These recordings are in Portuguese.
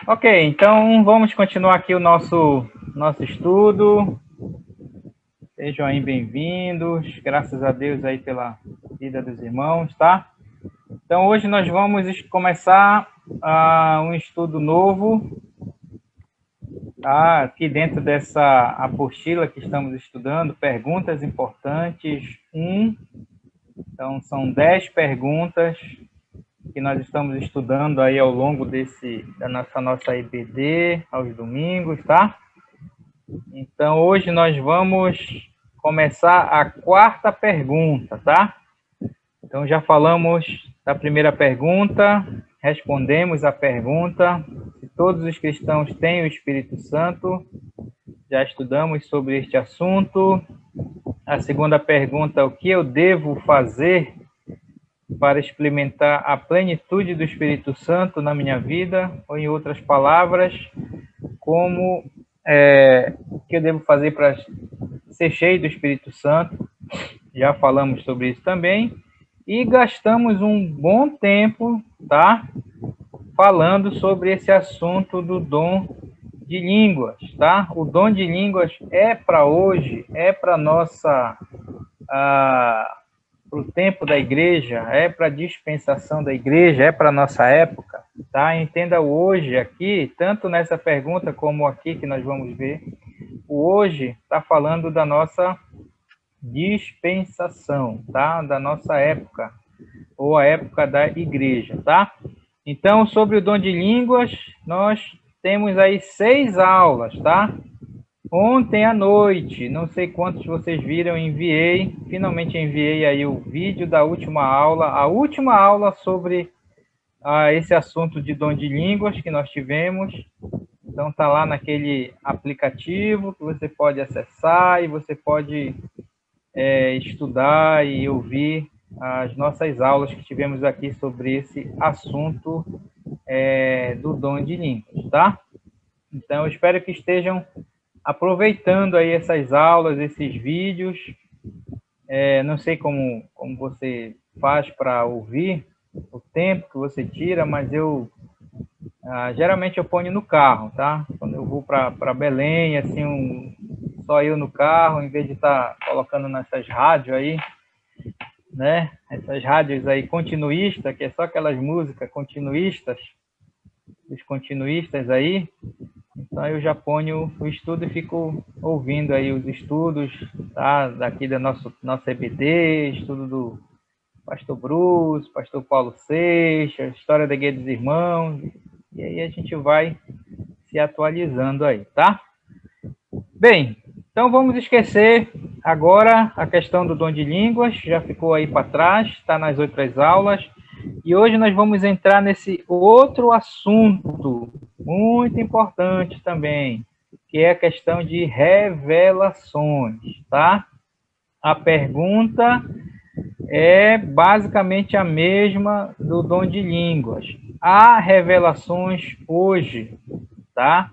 Ok, então vamos continuar aqui o nosso estudo. Sejam aí bem-vindos. Graças a Deus aí pela vida dos irmãos, tá? Então hoje nós vamos começar um estudo novo, tá? Aqui dentro dessa apostila que estamos estudando, perguntas importantes 1. Então são 10 perguntas que nós estamos estudando aí ao longo da nossa EBD, aos domingos, tá? Então, hoje nós vamos começar a quarta pergunta, tá? Então, já falamos da primeira pergunta, respondemos a pergunta se todos os cristãos têm o Espírito Santo, já estudamos sobre este assunto. A segunda pergunta, o que eu devo fazer para experimentar a plenitude do Espírito Santo na minha vida, ou em outras palavras, como o que eu devo fazer para ser cheio do Espírito Santo. Já falamos sobre isso também. E gastamos um bom tempo, tá? Falando sobre esse assunto do dom de línguas, tá? O dom de línguas é para hoje, é para nossa... para o tempo da igreja, é para a dispensação da igreja, é para a nossa época, tá? Entenda o hoje aqui, tanto nessa pergunta como aqui que nós vamos ver. O hoje está falando da nossa dispensação, tá? Da nossa época, ou a época da igreja, tá? Então, sobre o dom de línguas, nós temos aí 6 aulas, tá? Ontem à noite, não sei quantos vocês viram, finalmente enviei aí o vídeo da última aula, a última aula sobre esse assunto de dom de línguas que nós tivemos. Então tá lá naquele aplicativo que você pode acessar e você pode estudar e ouvir as nossas aulas que tivemos aqui sobre esse assunto do dom de línguas, tá? Então eu espero que estejam aproveitando aí essas aulas, esses vídeos. Não sei como você faz para ouvir, o tempo que você tira, mas eu geralmente eu ponho no carro, tá? Quando eu vou para Belém, assim, só eu no carro, em vez de estar colocando nessas rádios aí, né? Essas rádios aí continuistas, que é só aquelas músicas continuistas, os continuistas aí. Então eu já ponho o estudo e fico ouvindo aí os estudos, tá? Daqui da nossa EBD, estudo do pastor Bruce, pastor Paulo Seixas, história da Guia dos Irmãos, e aí a gente vai se atualizando aí, tá? Bem, então vamos esquecer agora a questão do dom de línguas, já ficou aí para trás, está nas outras aulas, e hoje nós vamos entrar nesse outro assunto muito importante também, que é a questão de revelações, tá? A pergunta é basicamente a mesma do dom de línguas. Há revelações hoje, tá?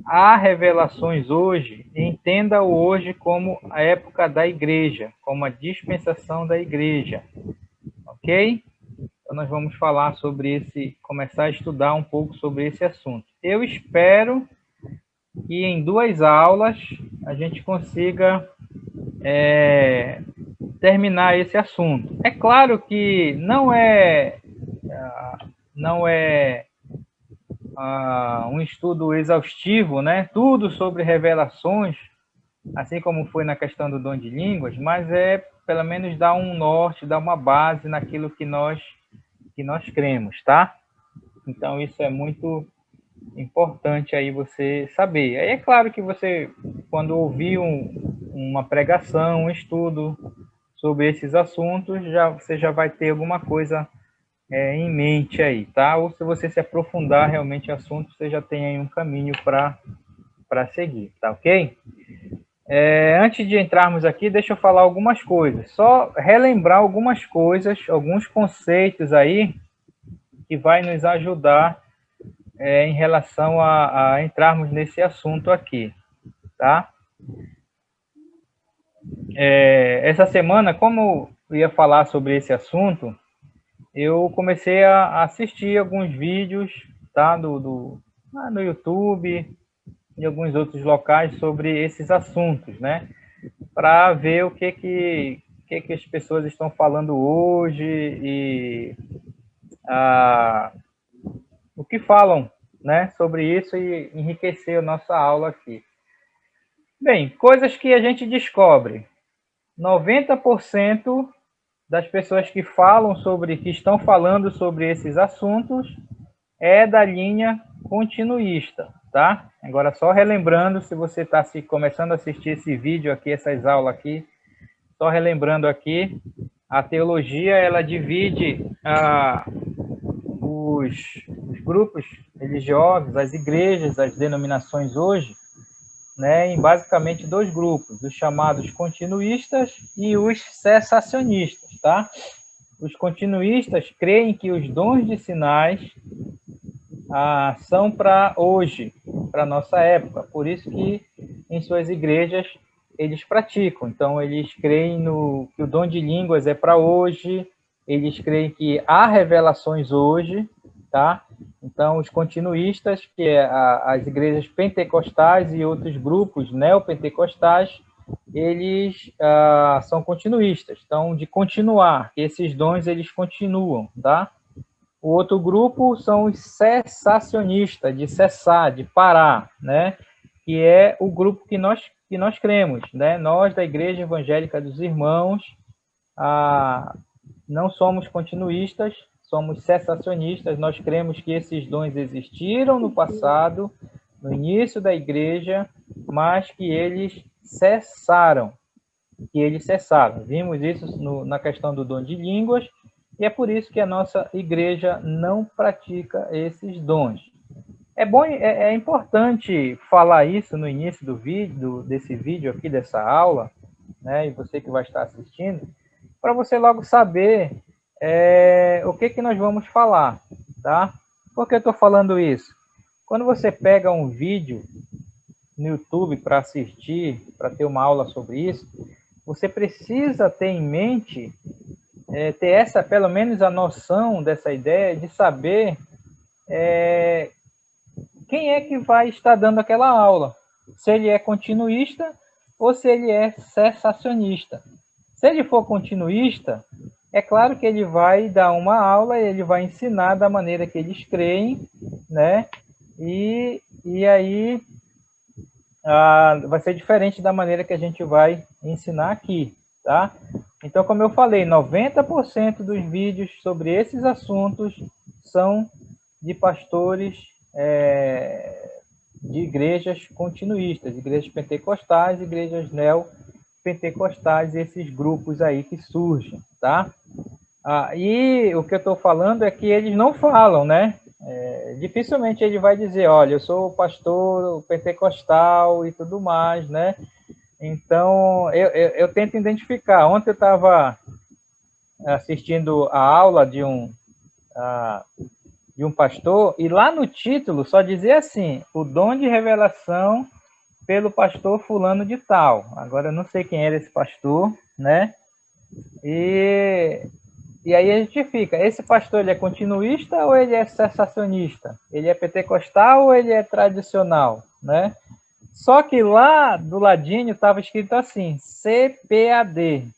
Há revelações hoje, entenda o hoje como a época da igreja, como a dispensação da igreja, ok? Então nós vamos falar sobre começar a estudar um pouco sobre esse assunto. Eu espero que em 2 aulas a gente consiga terminar esse assunto. É claro que não é um estudo exaustivo, né? Tudo sobre revelações, assim como foi na questão do dom de línguas, mas pelo menos dar um norte, dar uma base naquilo que nós cremos, tá? Então isso é muito importante aí você saber. Aí é claro que você, quando ouvir uma pregação, um estudo sobre esses assuntos, você já vai ter alguma coisa em mente aí, tá? Ou se você se aprofundar realmente no assunto, você já tem aí um caminho para seguir, tá ok? Antes de entrarmos aqui, deixa eu falar algumas coisas. Só relembrar algumas coisas, alguns conceitos aí que vai nos ajudar em relação a entrarmos nesse assunto aqui, tá? Essa semana, como eu ia falar sobre esse assunto, eu comecei a assistir alguns vídeos tá? No YouTube e alguns outros locais sobre esses assuntos, né? Para ver o que as pessoas estão falando hoje e o que falam, né, sobre isso e enriquecer a nossa aula aqui. Bem, coisas que a gente descobre. 90% das pessoas que estão falando sobre esses assuntos é da linha continuista, tá? Agora, só relembrando, se você está começando a assistir esse vídeo aqui, essas aulas aqui, só relembrando aqui, a teologia, ela divide os grupos religiosos, as igrejas, as denominações hoje, né, em basicamente dois grupos, os chamados continuistas e os cessacionistas, tá? Os continuistas creem que os dons de sinais são para hoje, para a nossa época, por isso que em suas igrejas eles praticam. Então, eles creem que o dom de línguas é para hoje, eles creem que há revelações hoje, tá? Então, os continuistas, que é as igrejas pentecostais e outros grupos neopentecostais, eles são continuistas. Então, de continuar, esses dons eles continuam, tá? O outro grupo são os cessacionistas, de cessar, de parar, né? Que é o grupo que nós cremos, né? Nós, da Igreja Evangélica dos Irmãos, não somos continuistas, somos cessacionistas. Nós cremos que esses dons existiram no passado, no início da Igreja, mas que eles cessaram. Vimos isso na questão do dom de línguas, e é por isso que a nossa igreja não pratica esses dons. É importante falar isso no início desse vídeo aqui, dessa aula, né, e você que vai estar assistindo, para você logo saber o que nós vamos falar, tá? Por que eu estou falando isso? Quando você pega um vídeo no YouTube para assistir, para ter uma aula sobre isso, você precisa ter em mente, ter pelo menos a noção dessa ideia de saber quem é que vai estar dando aquela aula. Se ele é continuista ou se ele é cessacionista. Se ele for continuista, é claro que ele vai dar uma aula, ele vai ensinar da maneira que eles creem, né? E aí vai ser diferente da maneira que a gente vai ensinar aqui, tá? Então, como eu falei, 90% dos vídeos sobre esses assuntos são de pastores de igrejas continuistas, igrejas pentecostais, igrejas neopentecostais, esses grupos aí que surgem, tá? E o que eu estou falando é que eles não falam, né? Dificilmente ele vai dizer, olha, eu sou pastor pentecostal e tudo mais, né? Então, eu tento identificar. Ontem eu estava assistindo a aula de um pastor, e lá no título só dizia assim, o dom de revelação pelo pastor fulano de tal. Agora, eu não sei quem era esse pastor, né? E aí a gente fica, esse pastor ele é continuista ou ele é cessacionista? Ele é pentecostal ou ele é tradicional, né? Só que lá do ladinho estava escrito assim, CPAD.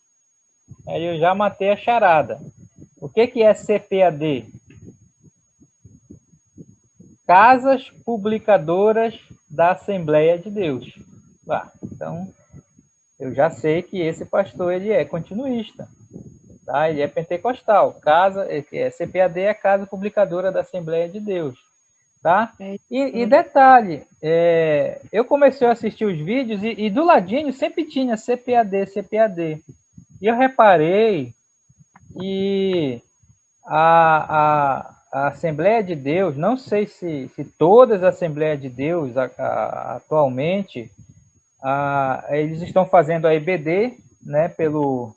Aí eu já matei a charada. O que é CPAD? Casas Publicadoras da Assembleia de Deus. Então, eu já sei que esse pastor ele é continuista. Tá? Ele é pentecostal. CPAD é a Casa Publicadora da Assembleia de Deus. Tá? E detalhe, eu comecei a assistir os vídeos e do ladinho sempre tinha CPAD. E eu reparei que a Assembleia de Deus, não sei se todas as Assembleias de Deus atualmente, eles estão fazendo a EBD, né, pelo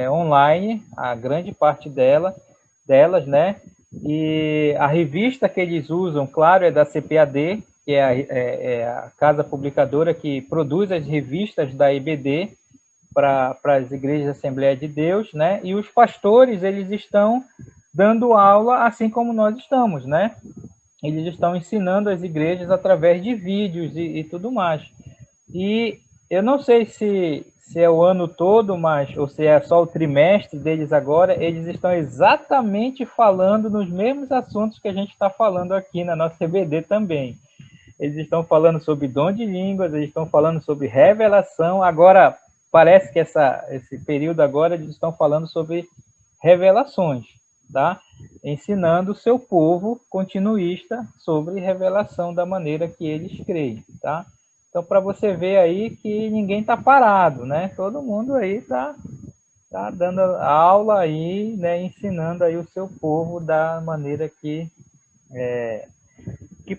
online, a grande parte delas, né? E a revista que eles usam, claro, é da CPAD, que é a casa publicadora que produz as revistas da EBD para as igrejas da Assembleia de Deus, né? E os pastores, eles estão dando aula assim como nós estamos, né? eles estão ensinando as igrejas através de vídeos e tudo mais. E eu não sei se é o ano todo, mas ou se é só o trimestre deles agora, eles estão exatamente falando nos mesmos assuntos que a gente está falando aqui na nossa CBD também. Eles estão falando sobre dom de línguas, eles estão falando sobre revelação. Agora, parece que esse período agora eles estão falando sobre revelações, tá? Ensinando o seu povo continuista sobre revelação da maneira que eles creem, tá? Então, para você ver aí que ninguém está parado, né? Todo mundo aí tá dando aula aí, né? Ensinando aí o seu povo da maneira que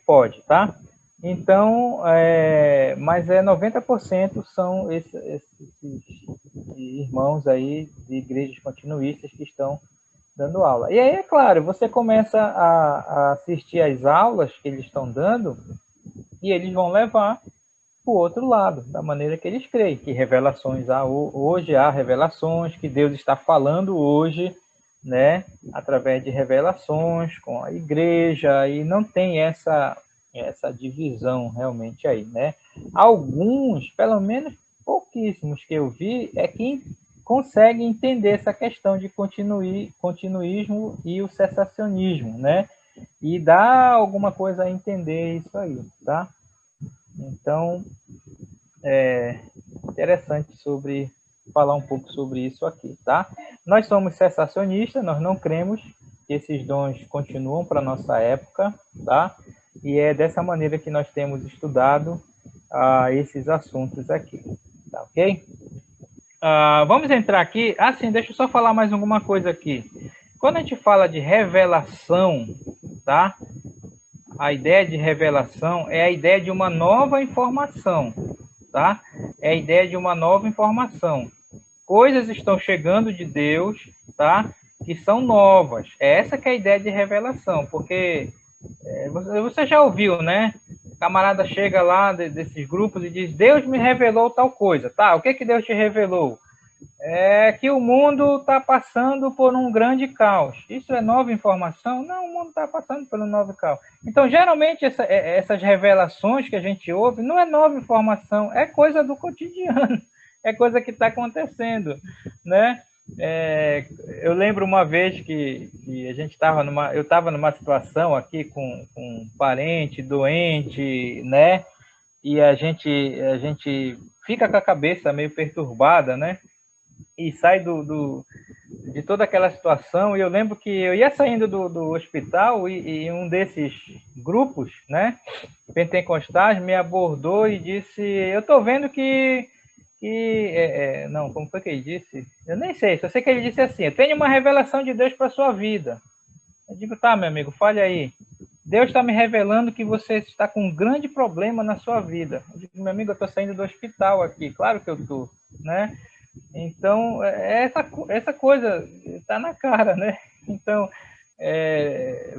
pode, tá? Então, mas 90% são esses irmãos aí de igrejas continuistas que estão dando aula. E aí, é claro, você começa a assistir às aulas que eles estão dando e eles vão levar para o outro lado, da maneira que eles creem, que revelações hoje há revelações, que Deus está falando hoje, né, através de revelações com a igreja, e não tem essa divisão realmente aí, né? Alguns, pelo menos pouquíssimos que eu vi, é que conseguem entender essa questão de continuismo e o cessacionismo, né? E dá alguma coisa a entender isso aí, tá? Então, é interessante falar um pouco sobre isso aqui, tá? Nós somos cessacionistas, nós não cremos que esses dons continuam para a nossa época, tá? E é dessa maneira que nós temos estudado esses assuntos aqui, tá ok? Vamos entrar aqui. Sim, deixa eu só falar mais alguma coisa aqui. Quando a gente fala de revelação, tá? A ideia de revelação é a ideia de uma nova informação, tá? É a ideia de uma nova informação. Coisas estão chegando de Deus, tá? Que são novas. É essa que é a ideia de revelação, porque você já ouviu, né? O camarada chega lá desses grupos e diz: Deus me revelou tal coisa, tá? O que Deus te revelou? É que o mundo está passando por um grande caos. Isso é nova informação? Não, o mundo está passando por um novo caos. Então, geralmente, essas revelações que a gente ouve não é nova informação, é coisa do cotidiano, é coisa que está acontecendo, né? Eu lembro uma vez que a gente eu estava numa situação aqui com um parente doente, né? E a gente fica com a cabeça meio perturbada, né? E sai de toda aquela situação. E eu lembro que eu ia saindo do hospital e um desses grupos, né, pentecostais, me abordou e disse: eu estou vendo não, como foi que ele disse? Eu nem sei, só sei que ele disse assim: eu tenho uma revelação de Deus para sua vida. Eu digo: tá, meu amigo, fale aí. Deus está me revelando que você está com um grande problema na sua vida. Eu digo: meu amigo, eu estou saindo do hospital aqui. Claro que eu estou, né? Então, essa coisa está na cara, né? Então,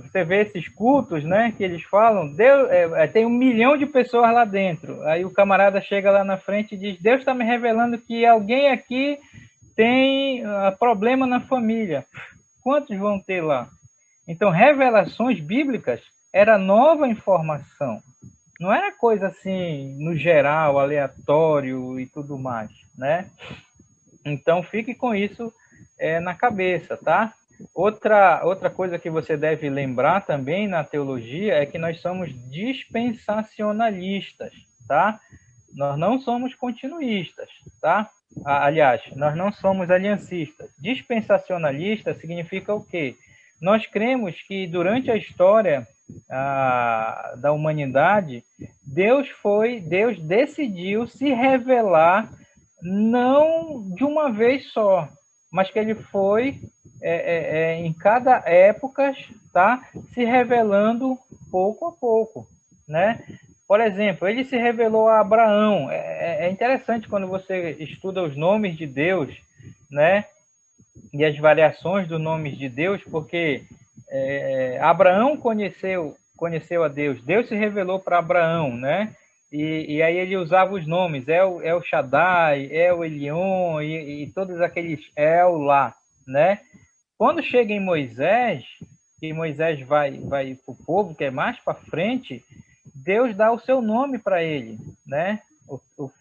você vê esses cultos, né, que eles falam, Deus, tem 1 milhão de pessoas lá dentro. Aí o camarada chega lá na frente e diz: Deus está me revelando que alguém aqui tem problema na família. Quantos vão ter lá? Então, revelações bíblicas era nova informação. Não era coisa assim, no geral, aleatório e tudo mais, né? Então, fique com isso na cabeça, tá? Outra coisa que você deve lembrar também na teologia é que nós somos dispensacionalistas, tá? Nós não somos continuistas, tá? Aliás, nós não somos aliancistas. Dispensacionalista significa o quê? Nós cremos que durante a história da humanidade, Deus decidiu se revelar não de uma vez só, mas que ele foi em cada época, tá, se revelando pouco a pouco, né? Por exemplo, ele se revelou a Abraão. É interessante quando você estuda os nomes de Deus, né? E as variações dos nomes de Deus, porque Abraão conheceu a Deus. Deus se revelou para Abraão, né? E aí ele usava os nomes, El Shaddai, El Elyon e todos aqueles El lá, né? Quando chega em Moisés, que Moisés vai para o povo, que é mais para frente, Deus dá o seu nome para ele, né?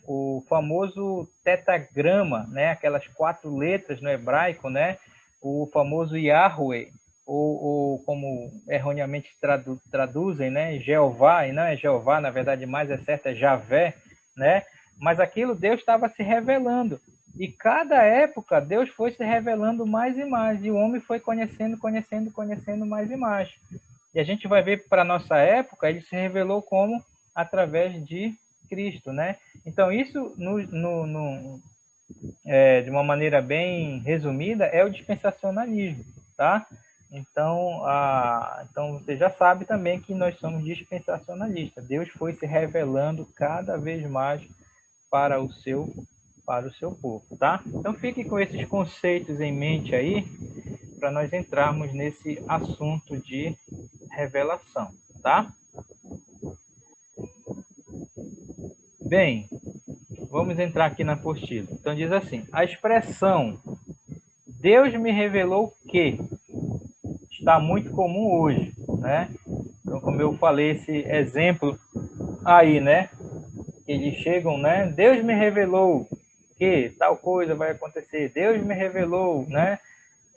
O famoso tetagrama, né? Aquelas 4 letras no hebraico, né? O famoso Yahweh, ou como erroneamente traduzem, né? Jeová, e não é Jeová, na verdade, mais é certo, é Javé, né? Mas aquilo Deus estava se revelando. E cada época Deus foi se revelando mais e mais, e o homem foi conhecendo mais e mais. E a gente vai ver para a nossa época, ele se revelou como através de Cristo, né? Então, isso, de uma maneira bem resumida, é o dispensacionalismo, tá? Então, então, você já sabe também que nós somos dispensacionalistas. Deus foi se revelando cada vez mais para o seu povo, tá? Então, fique com esses conceitos em mente aí, para nós entrarmos nesse assunto de revelação, tá? Bem, vamos entrar aqui na apostila. Então diz assim: a expressão Deus me revelou que está muito comum hoje, né? Então, como eu falei, esse exemplo aí, né? Eles chegam, né? Deus me revelou que tal coisa vai acontecer. Deus me revelou, né?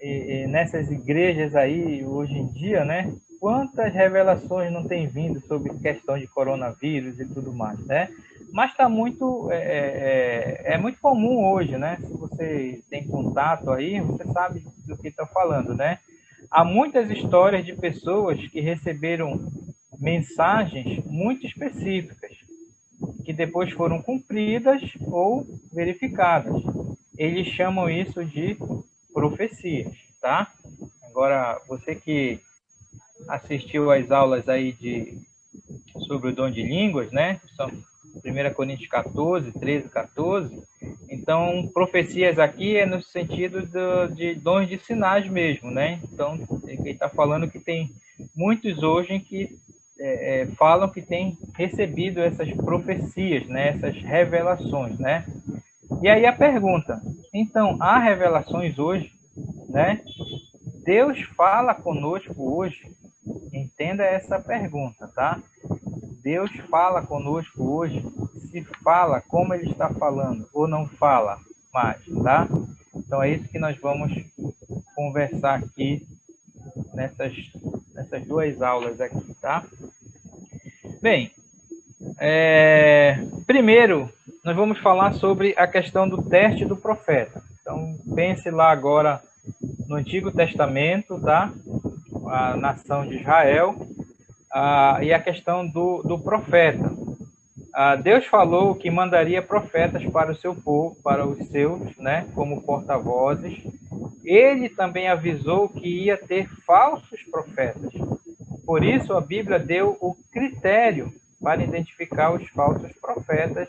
E nessas igrejas aí, hoje em dia, né? Quantas revelações não tem vindo sobre questão de coronavírus e tudo mais, né? Mas está muito, muito comum hoje, né? Se você tem contato aí, você sabe do que está falando, né? Há muitas histórias de pessoas que receberam mensagens muito específicas, que depois foram cumpridas ou verificadas. Eles chamam isso de profecias, tá? Agora, você que assistiu às aulas aí sobre o dom de línguas, né? São 1 Coríntios 14, 13, 14. Então, profecias aqui é no sentido de dons de sinais mesmo, né? Então, ele está falando que tem muitos hoje que falam que têm recebido essas profecias, né? Essas revelações, né? E aí a pergunta, então, há revelações hoje, né? Deus fala conosco hoje? Entenda essa pergunta, tá? Deus fala conosco hoje? Se fala, como ele está falando, ou não fala mais, tá? Então, é isso que nós vamos conversar aqui nessas 2 aulas aqui, tá? Bem, primeiro, nós vamos falar sobre a questão do teste do profeta. Então, pense lá agora no Antigo Testamento, tá? A nação de Israel, e a questão do profeta. Deus falou que mandaria profetas para o seu povo, para os seus, né, como porta-vozes. Ele também avisou que ia ter falsos profetas. Por isso, a Bíblia deu o critério para identificar os falsos profetas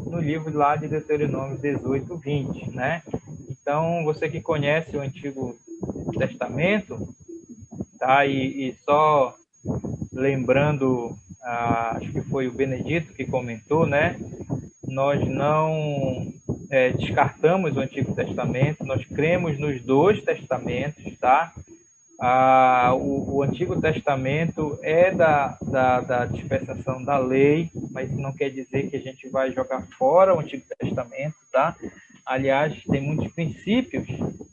no livro lá de Deuteronômio 18, 20, né? Então, você que conhece o Antigo Testamento, tá? E só lembrando, acho que foi o Benedito que comentou, né? Nós não descartamos o Antigo Testamento, nós cremos nos 2 testamentos, tá? O Antigo Testamento é da dispensação da lei, mas isso não quer dizer que a gente vai jogar fora o Antigo Testamento, tá? Aliás, tem muitos princípios,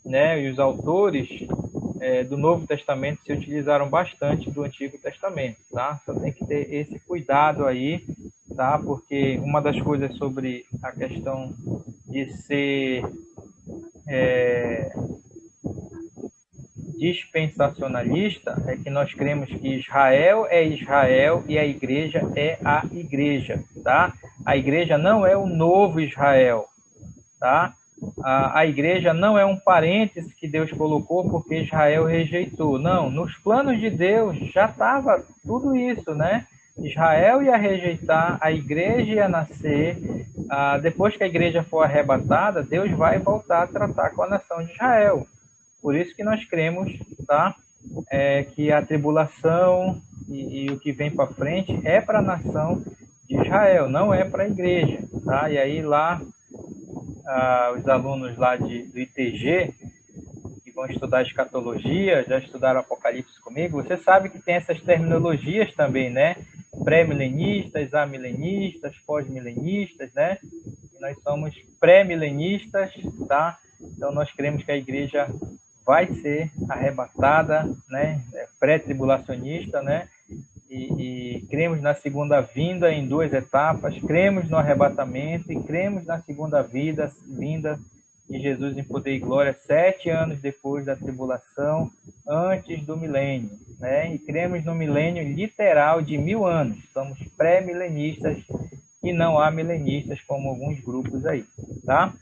né? E os autores do Novo Testamento se utilizaram bastante do Antigo Testamento, tá? Só tem que ter esse cuidado aí, tá? Porque uma das coisas sobre a questão de ser dispensacionalista é que nós cremos que Israel é Israel e a igreja é a igreja, tá? A igreja não é o novo Israel, tá? A igreja não é um parêntese que Deus colocou porque Israel rejeitou. Não, nos planos de Deus já estava tudo isso, né? Israel ia rejeitar, a igreja ia nascer. Depois que a igreja for arrebatada, Deus vai voltar a tratar com a nação de Israel. Por isso que nós cremos, tá? Que a tribulação e o que vem para frente é para a nação de Israel, não é para a igreja, tá? E aí lá os alunos lá do ITG, que vão estudar escatologia, já estudaram Apocalipse comigo, você sabe que tem essas terminologias também, né? Pré-milenistas, amilenistas, pós-milenistas, né? E nós somos pré-milenistas, tá? Então, nós cremos que a igreja vai ser arrebatada, né? Pré-tribulacionista, né? E cremos na segunda vinda em duas etapas, cremos no arrebatamento e cremos na segunda vinda de Jesus em poder e glória 7 anos depois da tribulação, antes do milênio, né? E cremos no milênio literal de 1000 anos. Somos pré-milenistas e não há milenistas como alguns grupos aí, tá?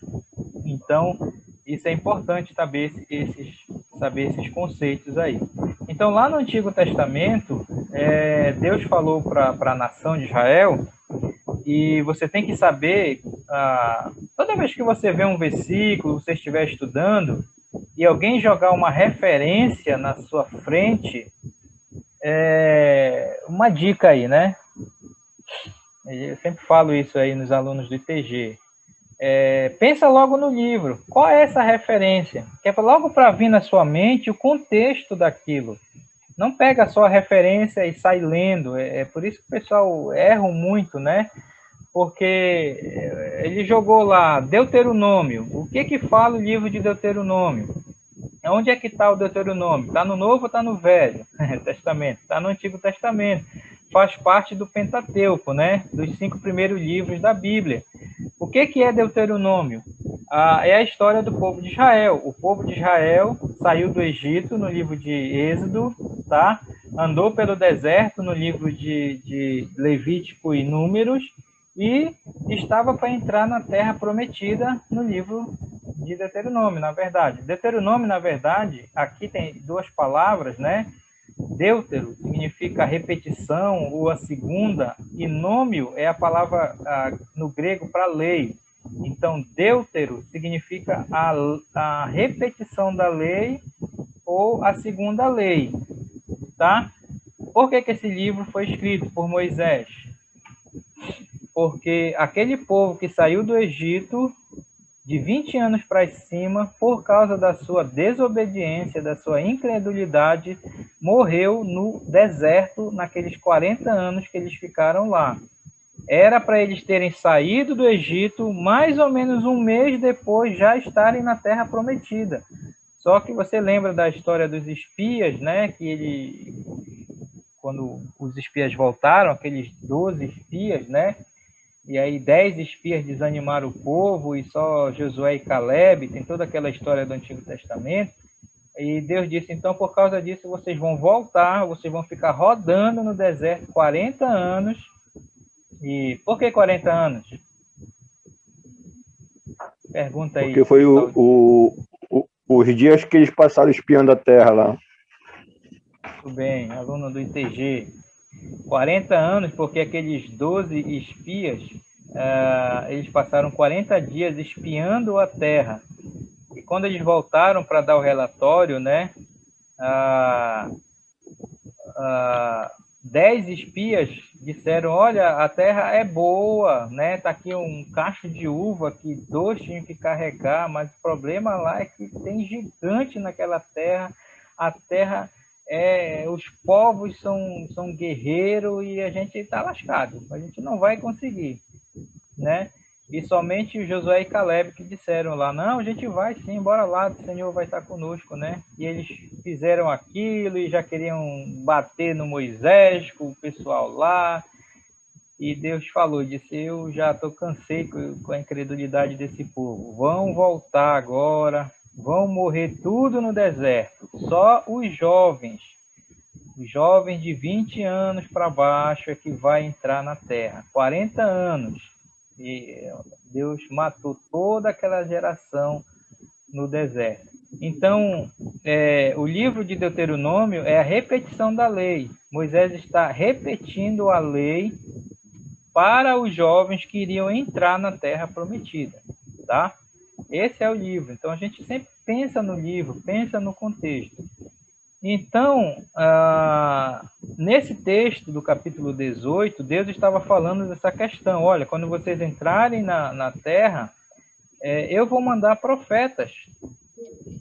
Então, isso é importante saber esses conceitos aí. Então, lá no Antigo Testamento, Deus falou para a nação de Israel, e você tem que saber, toda vez que você vê um versículo, você estiver estudando, e alguém jogar uma referência na sua frente, uma dica aí, né? Eu sempre falo isso aí nos alunos do ITG. Pensa logo no livro. Qual é essa referência? Que é logo para vir na sua mente o contexto daquilo. Não pega só a referência e sai lendo. É por isso que o pessoal erra muito, né? Porque ele jogou lá Deuteronômio. O que fala o livro de Deuteronômio? Onde é que está o Deuteronômio? Está no Novo ou está no Velho Testamento? Está no Antigo Testamento. Faz parte do Pentateuco, né? Dos 5 primeiros livros da Bíblia. O que é Deuteronômio? É a história do povo de Israel. O povo de Israel saiu do Egito no livro de Êxodo, tá? Andou pelo deserto no livro de Levítico e Números e estava para entrar na terra prometida no livro de Deuteronômio, na verdade. Deuteronômio, na verdade, aqui tem 2 palavras, né? Deutero significa repetição ou a segunda, e nômio é a palavra no grego para lei. Então, deutero significa a repetição da lei ou a segunda lei, tá? Por que esse livro foi escrito por Moisés? Porque aquele povo que saiu do Egito de 20 anos para cima, por causa da sua desobediência, da sua incredulidade, morreu no deserto naqueles 40 anos que eles ficaram lá. Era para eles terem saído do Egito, mais ou menos um mês depois já estarem na Terra Prometida. Só que você lembra da história dos espias, né? Que quando os espias voltaram, aqueles 12 espias, né? E aí 10 espias desanimaram o povo, e só Josué e Caleb, tem toda aquela história do Antigo Testamento. E Deus disse, então, por causa disso, vocês vão voltar, vocês vão ficar rodando no deserto 40 anos. E por que 40 anos? Pergunta aí. Porque foi os dias que eles passaram espiando a terra lá. Muito bem, aluno do ITG. 40 anos, porque aqueles 12 espias, eles passaram 40 dias espiando a terra. E quando eles voltaram para dar o relatório, né, 10 espias disseram, olha, a terra é boa, né? Tá aqui um cacho de uva que 2 tinham que carregar, mas o problema lá é que tem gigante naquela terra, a terra... os povos são guerreiros e a gente está lascado, a gente não vai conseguir, né? E somente Josué e Caleb que disseram lá, não, a gente vai sim, bora lá, o Senhor vai estar conosco, né? E eles fizeram aquilo e já queriam bater no Moisés, com o pessoal lá, e Deus falou, disse, eu já cansei com a incredulidade desse povo, vão voltar agora, vão morrer tudo no deserto, só os jovens de 20 anos para baixo é que vai entrar na terra, 40 anos, e Deus matou toda aquela geração no deserto. Então, o livro de Deuteronômio é a repetição da lei. Moisés está repetindo a lei para os jovens que iriam entrar na terra prometida, tá? Esse é o livro. Então, a gente sempre pensa no livro, pensa no contexto. Então, nesse texto do capítulo 18, Deus estava falando dessa questão. Olha, quando vocês entrarem na terra, eu vou mandar profetas.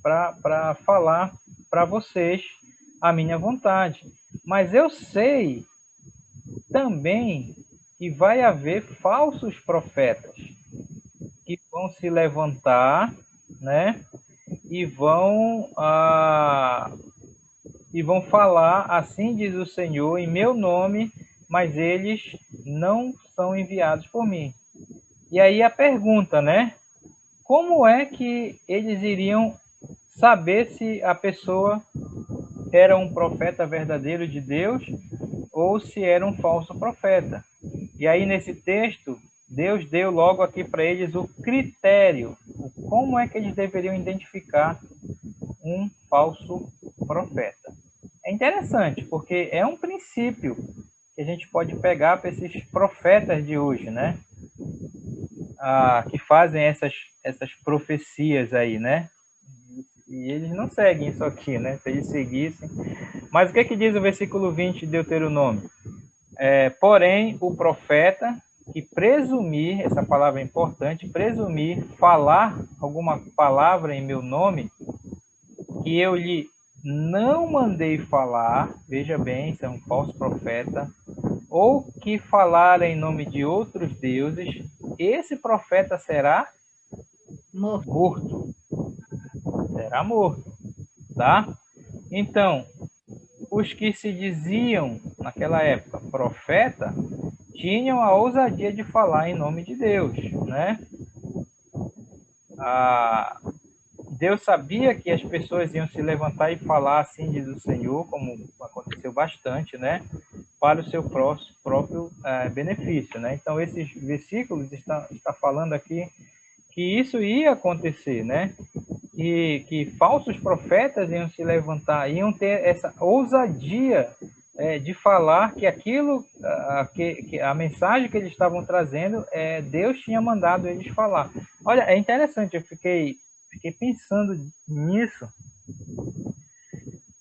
para falar para vocês a minha vontade. Mas eu sei também que vai haver falsos profetas que vão se levantar, né? E vão falar, assim diz o Senhor, em meu nome, mas eles não são enviados por mim. E aí a pergunta, né? Como é que eles iriam saber se a pessoa era um profeta verdadeiro de Deus ou se era um falso profeta? E aí, nesse texto, Deus deu logo aqui para eles o critério, como é que eles deveriam identificar um falso profeta. É interessante, porque é um princípio que a gente pode pegar para esses profetas de hoje, né? Que fazem essas profecias aí, né? E eles não seguem isso aqui, né? Se eles seguissem. Mas o que diz o versículo 20 de Deuteronômio? Porém, o profeta que presumir, essa palavra é importante, presumir, falar alguma palavra em meu nome, que eu lhe não mandei falar, veja bem, isso é um falso profeta, ou que falar em nome de outros deuses, esse profeta será morto. Será morto, tá? Então, os que se diziam, naquela época, profeta, tinham a ousadia de falar em nome de Deus, né? Deus sabia que as pessoas iam se levantar e falar assim, diz o Senhor, como aconteceu bastante, né? Para o seu próprio benefício, né? Então, esses versículos está falando aqui que isso ia acontecer, né? E que falsos profetas iam se levantar, iam ter essa ousadia de falar que aquilo, que a mensagem que eles estavam trazendo, Deus tinha mandado eles falar. Olha, é interessante, eu fiquei pensando nisso,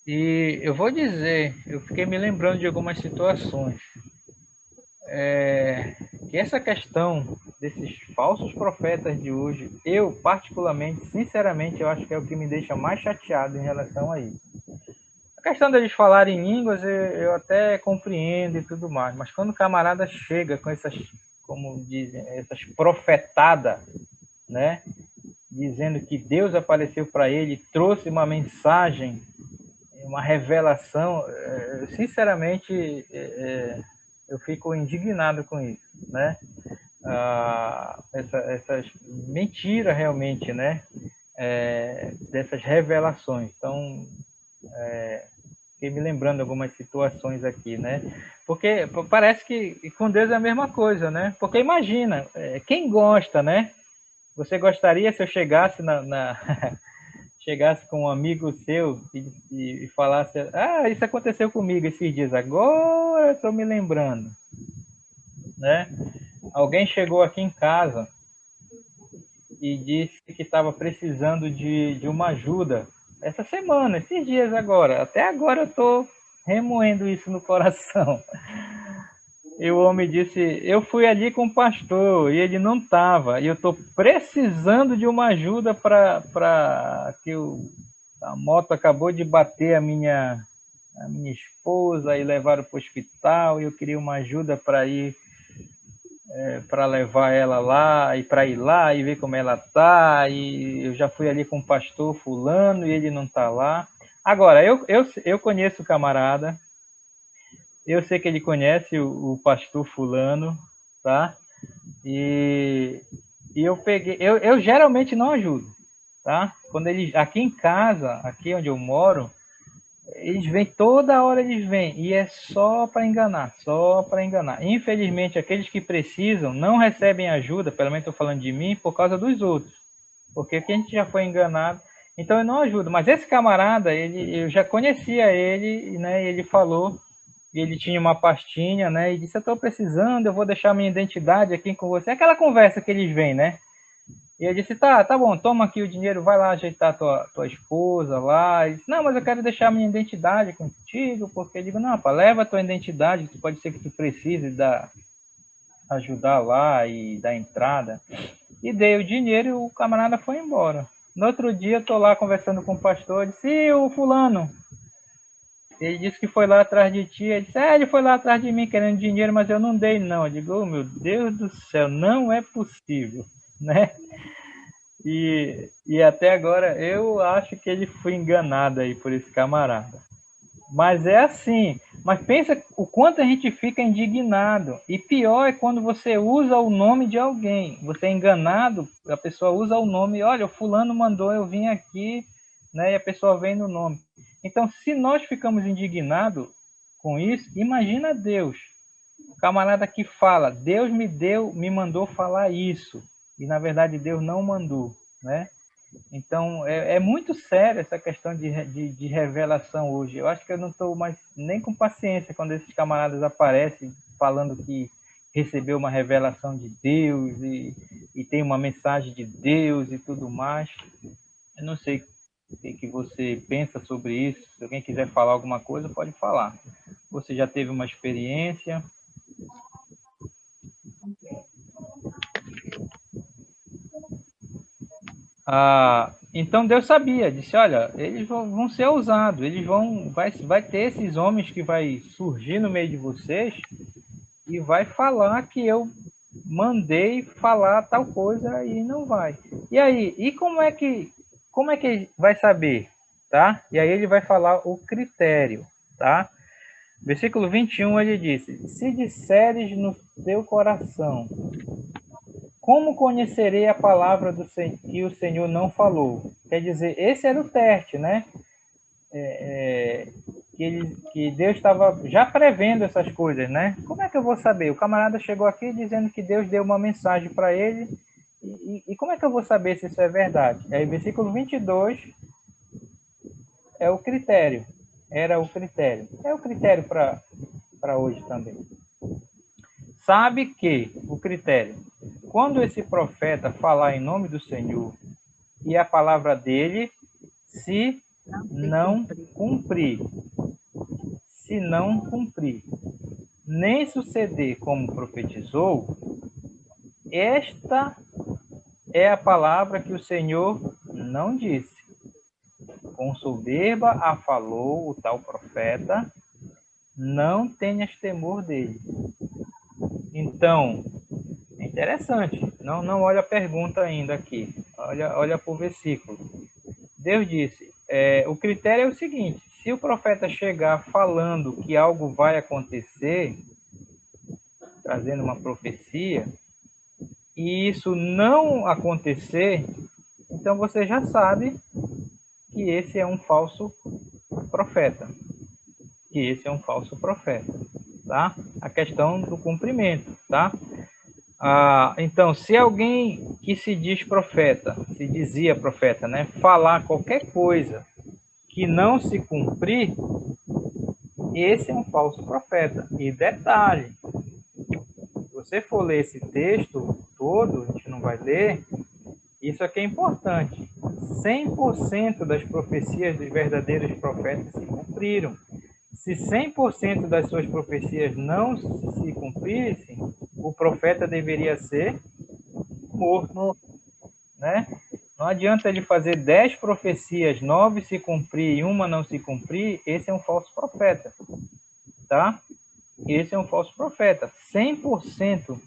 e eu vou dizer, eu fiquei me lembrando de algumas situações, que essa questão desses falsos profetas de hoje, eu particularmente, sinceramente, eu acho que é o que me deixa mais chateado em relação a isso. A questão deles falarem línguas, eu até compreendo e tudo mais, mas quando o camarada chega com essas, como dizem, essas profetadas, né, dizendo que Deus apareceu para ele, trouxe uma mensagem, uma revelação, sinceramente, eu fico indignado com isso, né? Essas mentiras realmente, né? Dessas revelações. Então, fiquei me lembrando de algumas situações aqui, né? Porque parece que com Deus é a mesma coisa, né? Porque imagina, quem gosta, né? Você gostaria se eu chegasse chegasse com um amigo seu e falasse, isso aconteceu comigo esses dias, agora eu estou me lembrando, né? Alguém chegou aqui em casa e disse que estava precisando de uma ajuda essa semana, esses dias agora. Até agora eu estou remoendo isso no coração. E o homem disse, eu fui ali com o pastor e ele não estava. E eu estou precisando de uma ajuda para que a moto acabou de bater a minha esposa e levaram para o hospital. E eu queria uma ajuda para ir, para levar ela lá e para ir lá e ver como ela está. E eu já fui ali com o pastor fulano e ele não está lá. Agora, eu conheço o camarada. Eu sei que ele conhece o pastor fulano, tá? E eu peguei... Eu geralmente não ajudo, tá? Quando eles... Aqui em casa, aqui onde eu moro, eles vêm, toda hora eles vêm. E é só para enganar, só para enganar. Infelizmente, aqueles que precisam não recebem ajuda, pelo menos estou falando de mim, por causa dos outros. Porque aqui a gente já foi enganado. Então eu não ajudo. Mas esse camarada, eu já conhecia ele, né? Ele falou... Ele tinha uma pastinha, né? E disse, eu estou precisando, eu vou deixar minha identidade aqui com você. Aquela conversa que eles vêm, né? E eu disse, tá bom, toma aqui o dinheiro, vai lá ajeitar tua esposa lá. Ele disse, não, mas eu quero deixar minha identidade contigo, porque eu digo, não, pá, leva a tua identidade, que pode ser que tu precise ajudar lá e dar entrada. E dei o dinheiro e o camarada foi embora, No outro dia, eu estou lá conversando com o pastor, eu disse, e o fulano? Ele disse que foi lá atrás de ti. Ele disse, ele foi lá atrás de mim querendo dinheiro, mas eu não dei, não. Eu digo, oh, meu Deus do céu, não é possível, né? E até agora eu acho que ele foi enganado aí por esse camarada. Mas é assim. Mas pensa o quanto a gente fica indignado. E pior é quando você usa o nome de alguém. Você é enganado, a pessoa usa o nome. Olha, o fulano mandou eu vim aqui, né? E a pessoa vem no nome. Então, se nós ficamos indignados com isso, imagina Deus. O camarada que fala, Deus me mandou falar isso. E na verdade Deus não mandou, né? Então, é muito sério essa questão de revelação hoje. Eu acho que eu não estou mais nem com paciência quando esses camaradas aparecem falando que recebeu uma revelação de Deus e tem uma mensagem de Deus e tudo mais. Eu não sei o que você pensa sobre isso. Se alguém quiser falar alguma coisa, pode falar. Você já teve uma experiência? Então Deus sabia, disse, olha, eles vão ser usados, vai ter esses homens que vai surgir no meio de vocês e vai falar que eu mandei falar tal coisa e não vai. E aí, como é que vai saber, tá? E aí ele vai falar o critério, tá? Versículo 21, ele disse, se disseres no teu coração, como conhecerei a palavra que o Senhor não falou? Quer dizer, esse era o teste, né? Que Deus estava já prevendo essas coisas, né? Como é que eu vou saber? O camarada chegou aqui dizendo que Deus deu uma mensagem para ele, e como é que eu vou saber se isso é verdade? Aí, versículo 22 é o critério. Era o critério. É o critério para hoje também. Sabe que o critério, quando esse profeta falar em nome do Senhor e a palavra dele se não cumprir, nem suceder como profetizou, esta é a palavra que o Senhor não disse. Com soberba a falou o tal profeta, não tenhas temor dele. Então, é interessante. Não olha a pergunta ainda aqui. Olha para o versículo. Deus disse, o critério é o seguinte, se o profeta chegar falando que algo vai acontecer, trazendo uma profecia, e isso não acontecer, então você já sabe que esse é um falso profeta. Tá? A questão do cumprimento, tá? Então, se alguém que se dizia profeta, né, falar qualquer coisa que não se cumprir, esse é um falso profeta. E detalhe, se você for ler esse texto todo, a gente não vai ler, isso aqui é importante. 100% das profecias dos verdadeiros profetas se cumpriram. Se 100% das suas profecias não se cumprissem, o profeta deveria ser morto, né? Não adianta ele fazer 10 profecias, 9 se cumprir e uma não se cumprir, esse é um falso profeta, tá? Esse é um falso profeta. 100%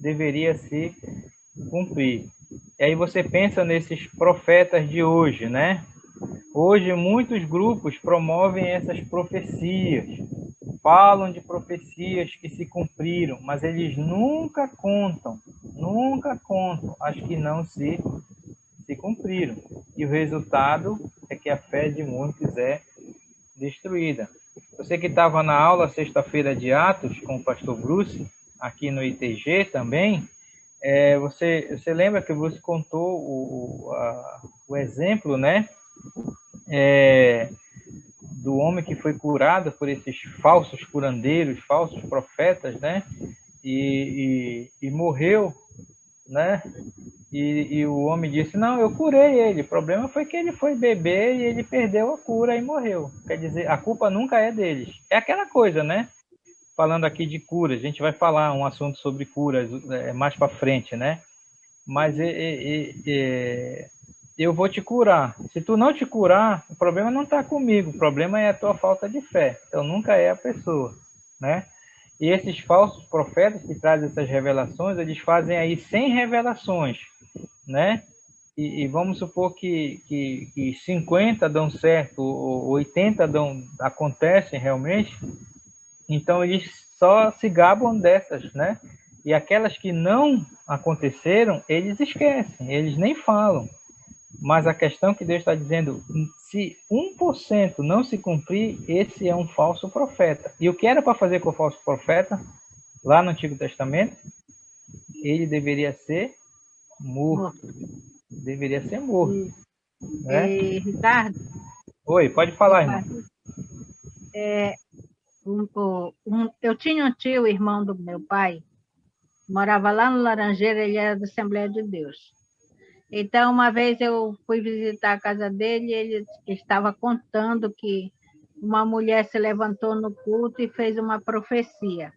deveria se cumprir. E aí você pensa nesses profetas de hoje, né? Hoje muitos grupos promovem essas profecias, falam de profecias que se cumpriram, mas eles nunca contam as que não se cumpriram. E o resultado é que a fé de muitos é destruída. Você que estava na aula sexta-feira de Atos com o pastor Bruce, aqui no ITG também, você lembra que o Bruce contou o exemplo, né? Do homem que foi curado por esses falsos curandeiros, falsos profetas, né? E morreu, né? E o homem disse, não, eu curei ele. O problema foi que ele foi beber e ele perdeu a cura e morreu. Quer dizer, a culpa nunca é deles. É aquela coisa, né? Falando aqui de curas, a gente vai falar um assunto sobre curas mais para frente, né? Mas eu vou te curar. Se tu não te curar, o problema não está comigo, o problema é a tua falta de fé. Então, nunca é a pessoa, né? E esses falsos profetas que trazem essas revelações, eles fazem aí 100 revelações, né? E vamos supor que 50 dão certo, ou 80 acontecem realmente, então eles só se gabam dessas, né? E aquelas que não aconteceram, eles esquecem, eles nem falam. Mas a questão que Deus está dizendo, se 1% não se cumprir, esse é um falso profeta. E o que era para fazer com o falso profeta, lá no Antigo Testamento, ele deveria ser morto. Deveria ser morto. Né? Ricardo? Oi, pode falar, irmão. Eu tinha um tio, irmão do meu pai, morava lá no Laranjeira, ele era da Assembleia de Deus. Então, uma vez eu fui visitar a casa dele e ele estava contando que uma mulher se levantou no culto e fez uma profecia.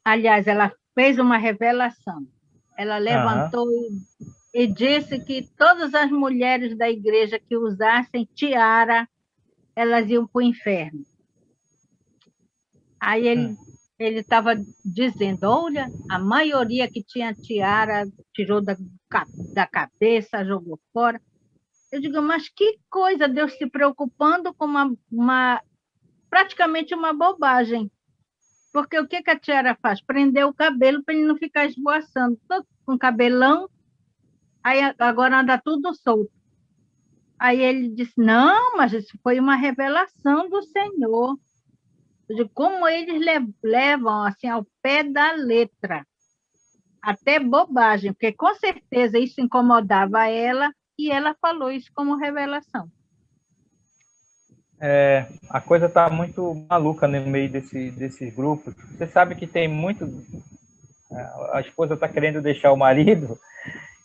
Aliás, ela fez uma revelação. Ela levantou e disse que todas as mulheres da igreja que usassem tiara, elas iam para o inferno. Aí ele estava dizendo, olha, a maioria que tinha tiara tirou da cabeça, jogou fora. Eu digo, mas que coisa, Deus se preocupando com praticamente uma bobagem. Porque o que a tiara faz? Prender o cabelo para ele não ficar esvoaçando. Todo com cabelão, aí agora anda tudo solto. Aí ele disse, não, mas isso foi uma revelação do Senhor. De como eles levam assim ao pé da letra, até bobagem, porque com certeza isso incomodava ela e ela falou isso como revelação. A coisa está muito maluca no meio desses grupos. Você sabe que tem muito... A esposa está querendo deixar o marido,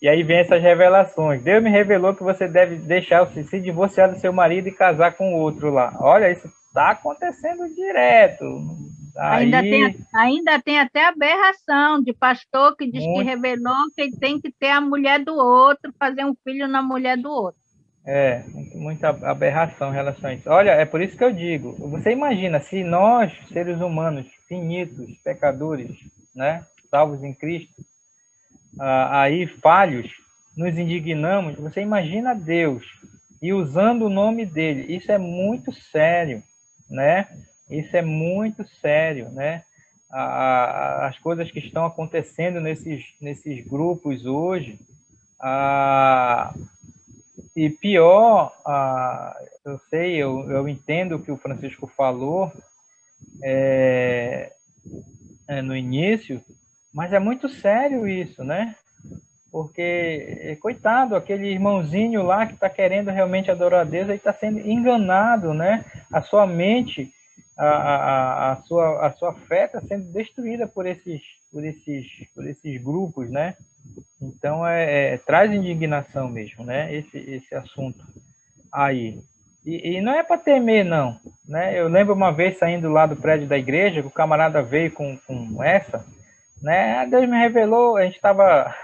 e aí vem essas revelações. Deus me revelou que você deve deixar, se divorciar do seu marido e casar com outro lá. Olha, isso está acontecendo direto. Aí... Ainda tem até aberração de pastor que diz que revelou que tem que ter a mulher do outro, fazer um filho na mulher do outro. Muita aberração em relação a isso. Olha, é por isso que eu digo, você imagina, se nós, seres humanos, finitos, pecadores, né, salvos em Cristo, aí falhos, nos indignamos, você imagina Deus, e usando o nome dele, isso é muito sério, né? Isso é muito sério, né? As coisas que estão acontecendo nesses grupos hoje, e pior, eu entendo o que o Francisco falou no início, mas é muito sério isso, né? Porque, coitado, aquele irmãozinho lá que está querendo realmente adorar a Deus, ele está sendo enganado, né? A sua mente, a sua fé está sendo destruída por esses grupos, né? Então, traz indignação mesmo, né? Esse assunto aí. E não é para temer, não, né? Eu lembro uma vez saindo lá do prédio da igreja, que o camarada veio com essa, né? Deus me revelou, a gente estava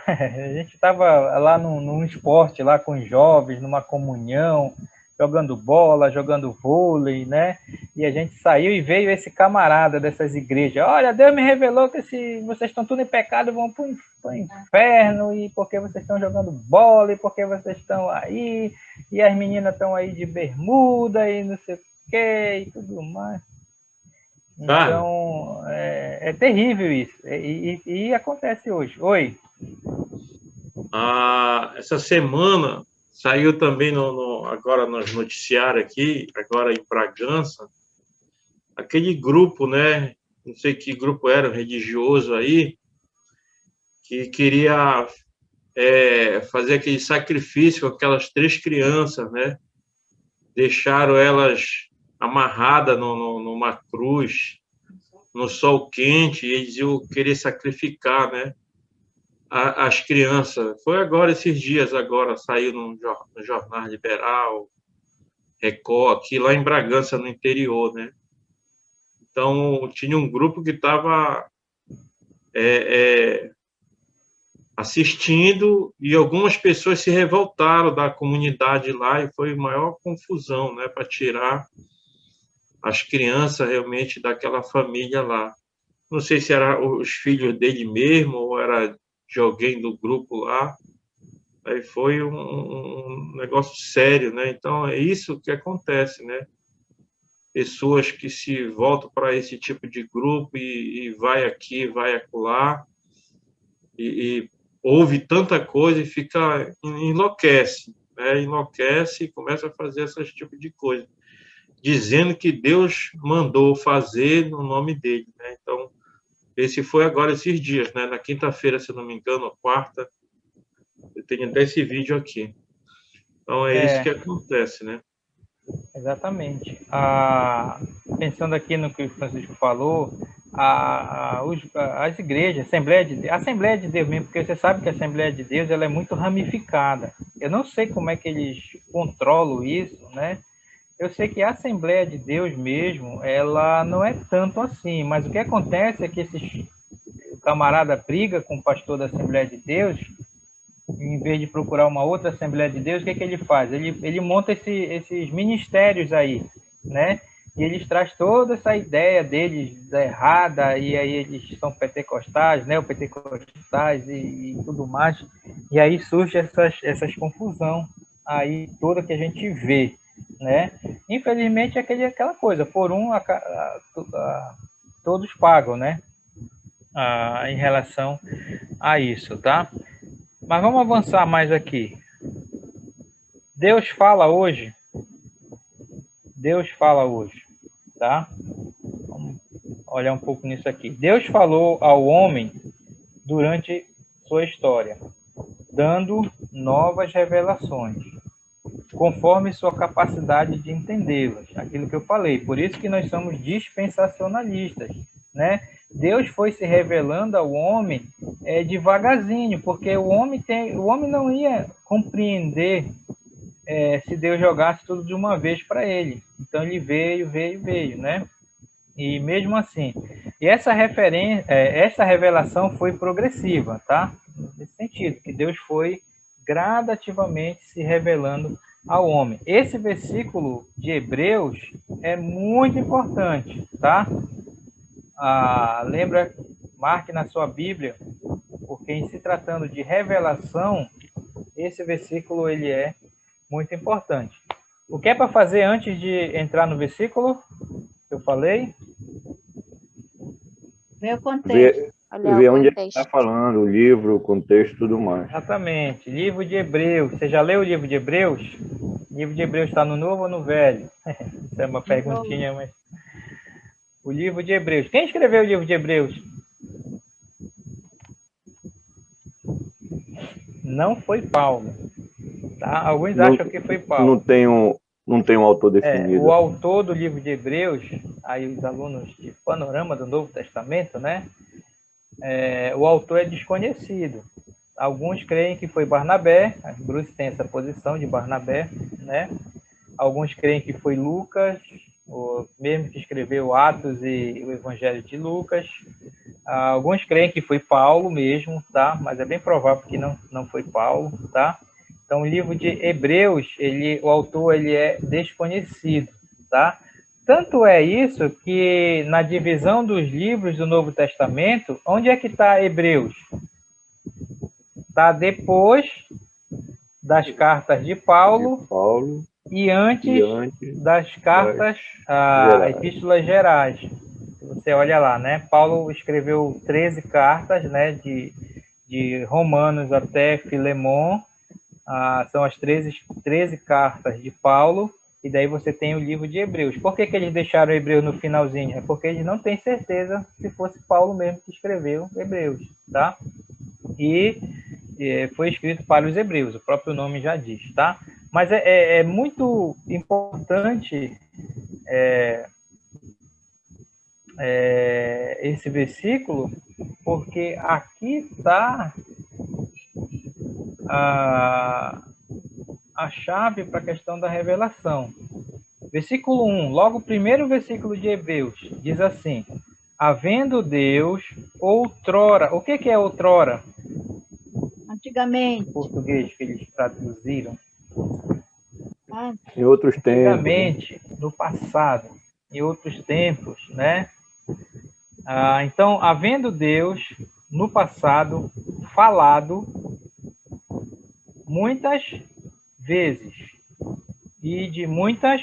lá num esporte lá com os jovens, numa comunhão, jogando bola, jogando vôlei, né? E a gente saiu e veio esse camarada dessas igrejas. Olha, Deus me revelou que se vocês estão tudo em pecado, vão para o inferno, e porque vocês estão jogando bola, e porque vocês estão aí, e as meninas estão aí de bermuda, e não sei o quê, e tudo mais. Então, é terrível isso. E acontece hoje. Oi. Essa semana saiu também agora nos noticiários aqui, agora em Bragança, aquele grupo, né? Não sei que grupo era, religioso aí, que queria fazer aquele sacrifício com aquelas 3 crianças, né? Deixaram elas amarradas numa cruz, no sol quente, e eles iam querer sacrificar, né? As crianças. Foi agora, esses dias, saiu no Jornal Liberal, Record, aqui lá em Bragança, no interior, né? Então, tinha um grupo que estava assistindo, e algumas pessoas se revoltaram da comunidade lá, e foi maior confusão, né, para tirar as crianças realmente daquela família lá. Não sei se eram os filhos dele mesmo, ou era de alguém do grupo lá. Aí foi um negócio sério, né? Então, é isso que acontece, né? Pessoas que se voltam para esse tipo de grupo e vai aqui, vai acolá, e ouve tanta coisa e fica, enlouquece, né? Enlouquece e começa a fazer esse tipo de coisa, dizendo que Deus mandou fazer no nome dele, né? Então, esse foi agora esses dias, né? Na quinta-feira, se não me engano, ou quarta, eu tenho até esse vídeo aqui. Então, é isso que acontece, né? Exatamente. Pensando aqui no que o Francisco falou, as igrejas, Assembleia de Deus mesmo, porque você sabe que a Assembleia de Deus ela é muito ramificada. Eu não sei como é que eles controlam isso, né? Eu sei que a Assembleia de Deus mesmo, ela não é tanto assim, mas o que acontece é que o camarada briga com o pastor da Assembleia de Deus, em vez de procurar uma outra Assembleia de Deus, o que ele faz? Ele monta esses ministérios aí, né? E eles trazem toda essa ideia deles errada, e aí eles são pentecostais, neopentecostais e tudo mais, e aí surge essas confusão aí toda que a gente vê, né? Infelizmente, é aquela coisa, por um, todos pagam, né? Em relação a isso, tá? Mas vamos avançar mais aqui. Deus fala hoje. Deus fala hoje, tá? Vamos olhar um pouco nisso aqui. Deus falou ao homem durante sua história, dando novas revelações, conforme sua capacidade de entendê-las. Aquilo que eu falei. Por isso que nós somos dispensacionalistas, né? Deus foi se revelando ao homem devagarzinho, porque o homem não ia compreender se Deus jogasse tudo de uma vez para ele. Então ele veio, né? E mesmo assim, essa revelação foi progressiva, tá? Nesse sentido, que Deus foi gradativamente se revelando ao homem. Esse versículo de Hebreus é muito importante, tá? Lembra, marque na sua Bíblia, porque em se tratando de revelação, esse versículo ele é muito importante. O que é para fazer antes de entrar no versículo que eu falei? Ver o contexto. Ver onde ele está falando, o livro, o contexto e tudo mais. Exatamente. Livro de Hebreus. Você já leu o livro de Hebreus? O livro de Hebreus está no Novo ou no Velho? Isso é uma perguntinha, mas... O livro de Hebreus. Quem escreveu o livro de Hebreus? Não foi Paulo. Tá? Alguns acham que foi Paulo. Não tem um autor definido. O autor do livro de Hebreus, aí os alunos de Panorama do Novo Testamento, né? O autor é desconhecido. Alguns creem que foi Barnabé, a Bruce tem essa posição de Barnabé, né? Alguns creem que foi Lucas, o mesmo que escreveu Atos e o Evangelho de Lucas. Alguns creem que foi Paulo mesmo, tá? Mas é bem provável que não foi Paulo, tá? Então, o livro de Hebreus, o autor é desconhecido, tá? Tanto é isso que na divisão dos livros do Novo Testamento, onde é que está Hebreus? Está depois das cartas de Paulo e antes das cartas, epístolas gerais. Você olha lá, né? Paulo escreveu 13 cartas, né? De Romanos até Filemon. São as 13 cartas de Paulo, e daí você tem o livro de Hebreus. Por que eles deixaram Hebreus no finalzinho? É porque eles não têm certeza se fosse Paulo mesmo que escreveu Hebreus, tá? E foi escrito para os hebreus, o próprio nome já diz, tá? Mas é muito importante esse versículo, porque aqui está a chave para a questão da revelação. Versículo 1, logo o primeiro versículo de Hebreus, diz assim: havendo Deus outrora. O que é outrora? Antigamente. em português que eles traduziram. Ah, Em outros tempos. Antigamente, no passado, em outros tempos, né? Então, havendo Deus, no passado, falado muitas vezes e de muitas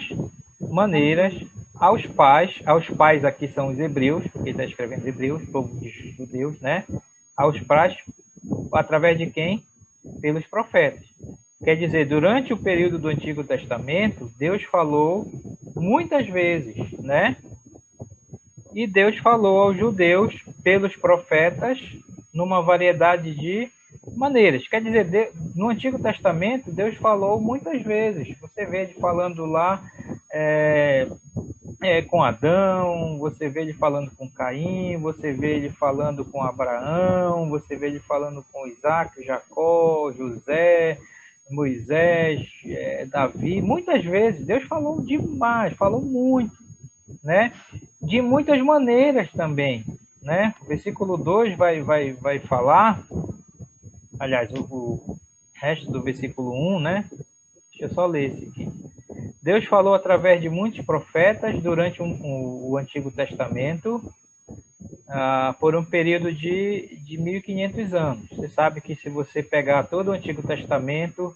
maneiras aos pais aqui são os hebreus, porque está escrevendo hebreus, povo de judeus, né? Aos pais, através de quem? Pelos profetas. Quer dizer, durante o período do Antigo Testamento, Deus falou muitas vezes, né? E Deus falou aos judeus pelos profetas numa variedade de maneiras. Quer dizer, no Antigo Testamento, Deus falou muitas vezes. Você vê ele falando lá com Adão, você vê ele falando com Caim, você vê ele falando com Abraão, você vê ele falando com Isaac, Jacó, José, Moisés, Davi. Muitas vezes, Deus falou demais, falou muito, né? De muitas maneiras também, né? O versículo 2 vai falar, aliás, o resto do versículo 1, né? Deixa eu só ler esse aqui. Deus falou através de muitos profetas durante o Antigo Testamento, por um período de 1.500 anos. Você sabe que se você pegar todo o Antigo Testamento,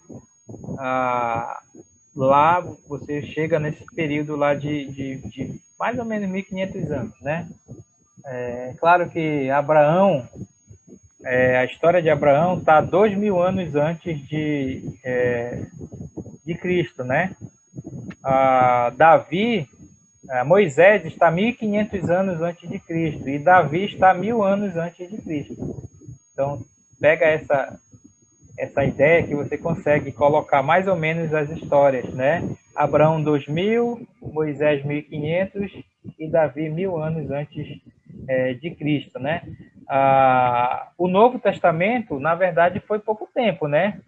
lá você chega nesse período lá de mais ou menos 1.500 anos, né? Claro que Abraão, a história de Abraão está 2.000 anos antes de Cristo, né? Moisés está 1.500 anos antes de Cristo e Davi está 1.000 anos antes de Cristo. Então, pega essa ideia que você consegue colocar mais ou menos as histórias, né? Abraão 2.000, Moisés 1.500 e Davi 1.000 anos antes de Cristo, né? O Novo Testamento, na verdade, foi pouco tempo, né?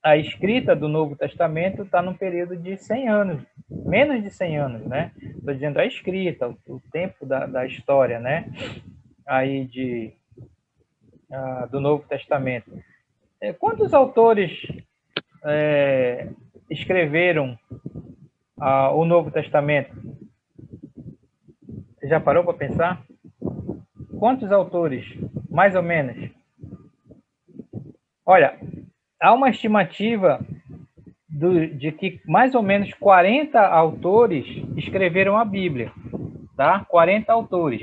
A escrita do Novo Testamento está num período de 100 anos, menos de 100 anos, né? Estou dizendo a escrita, o tempo da história, né? Aí do Novo Testamento. Quantos autores escreveram o Novo Testamento? Você já parou para pensar? Quantos autores, mais ou menos? Olha, há uma estimativa de que mais ou menos 40 autores escreveram a Bíblia, tá? 40 autores.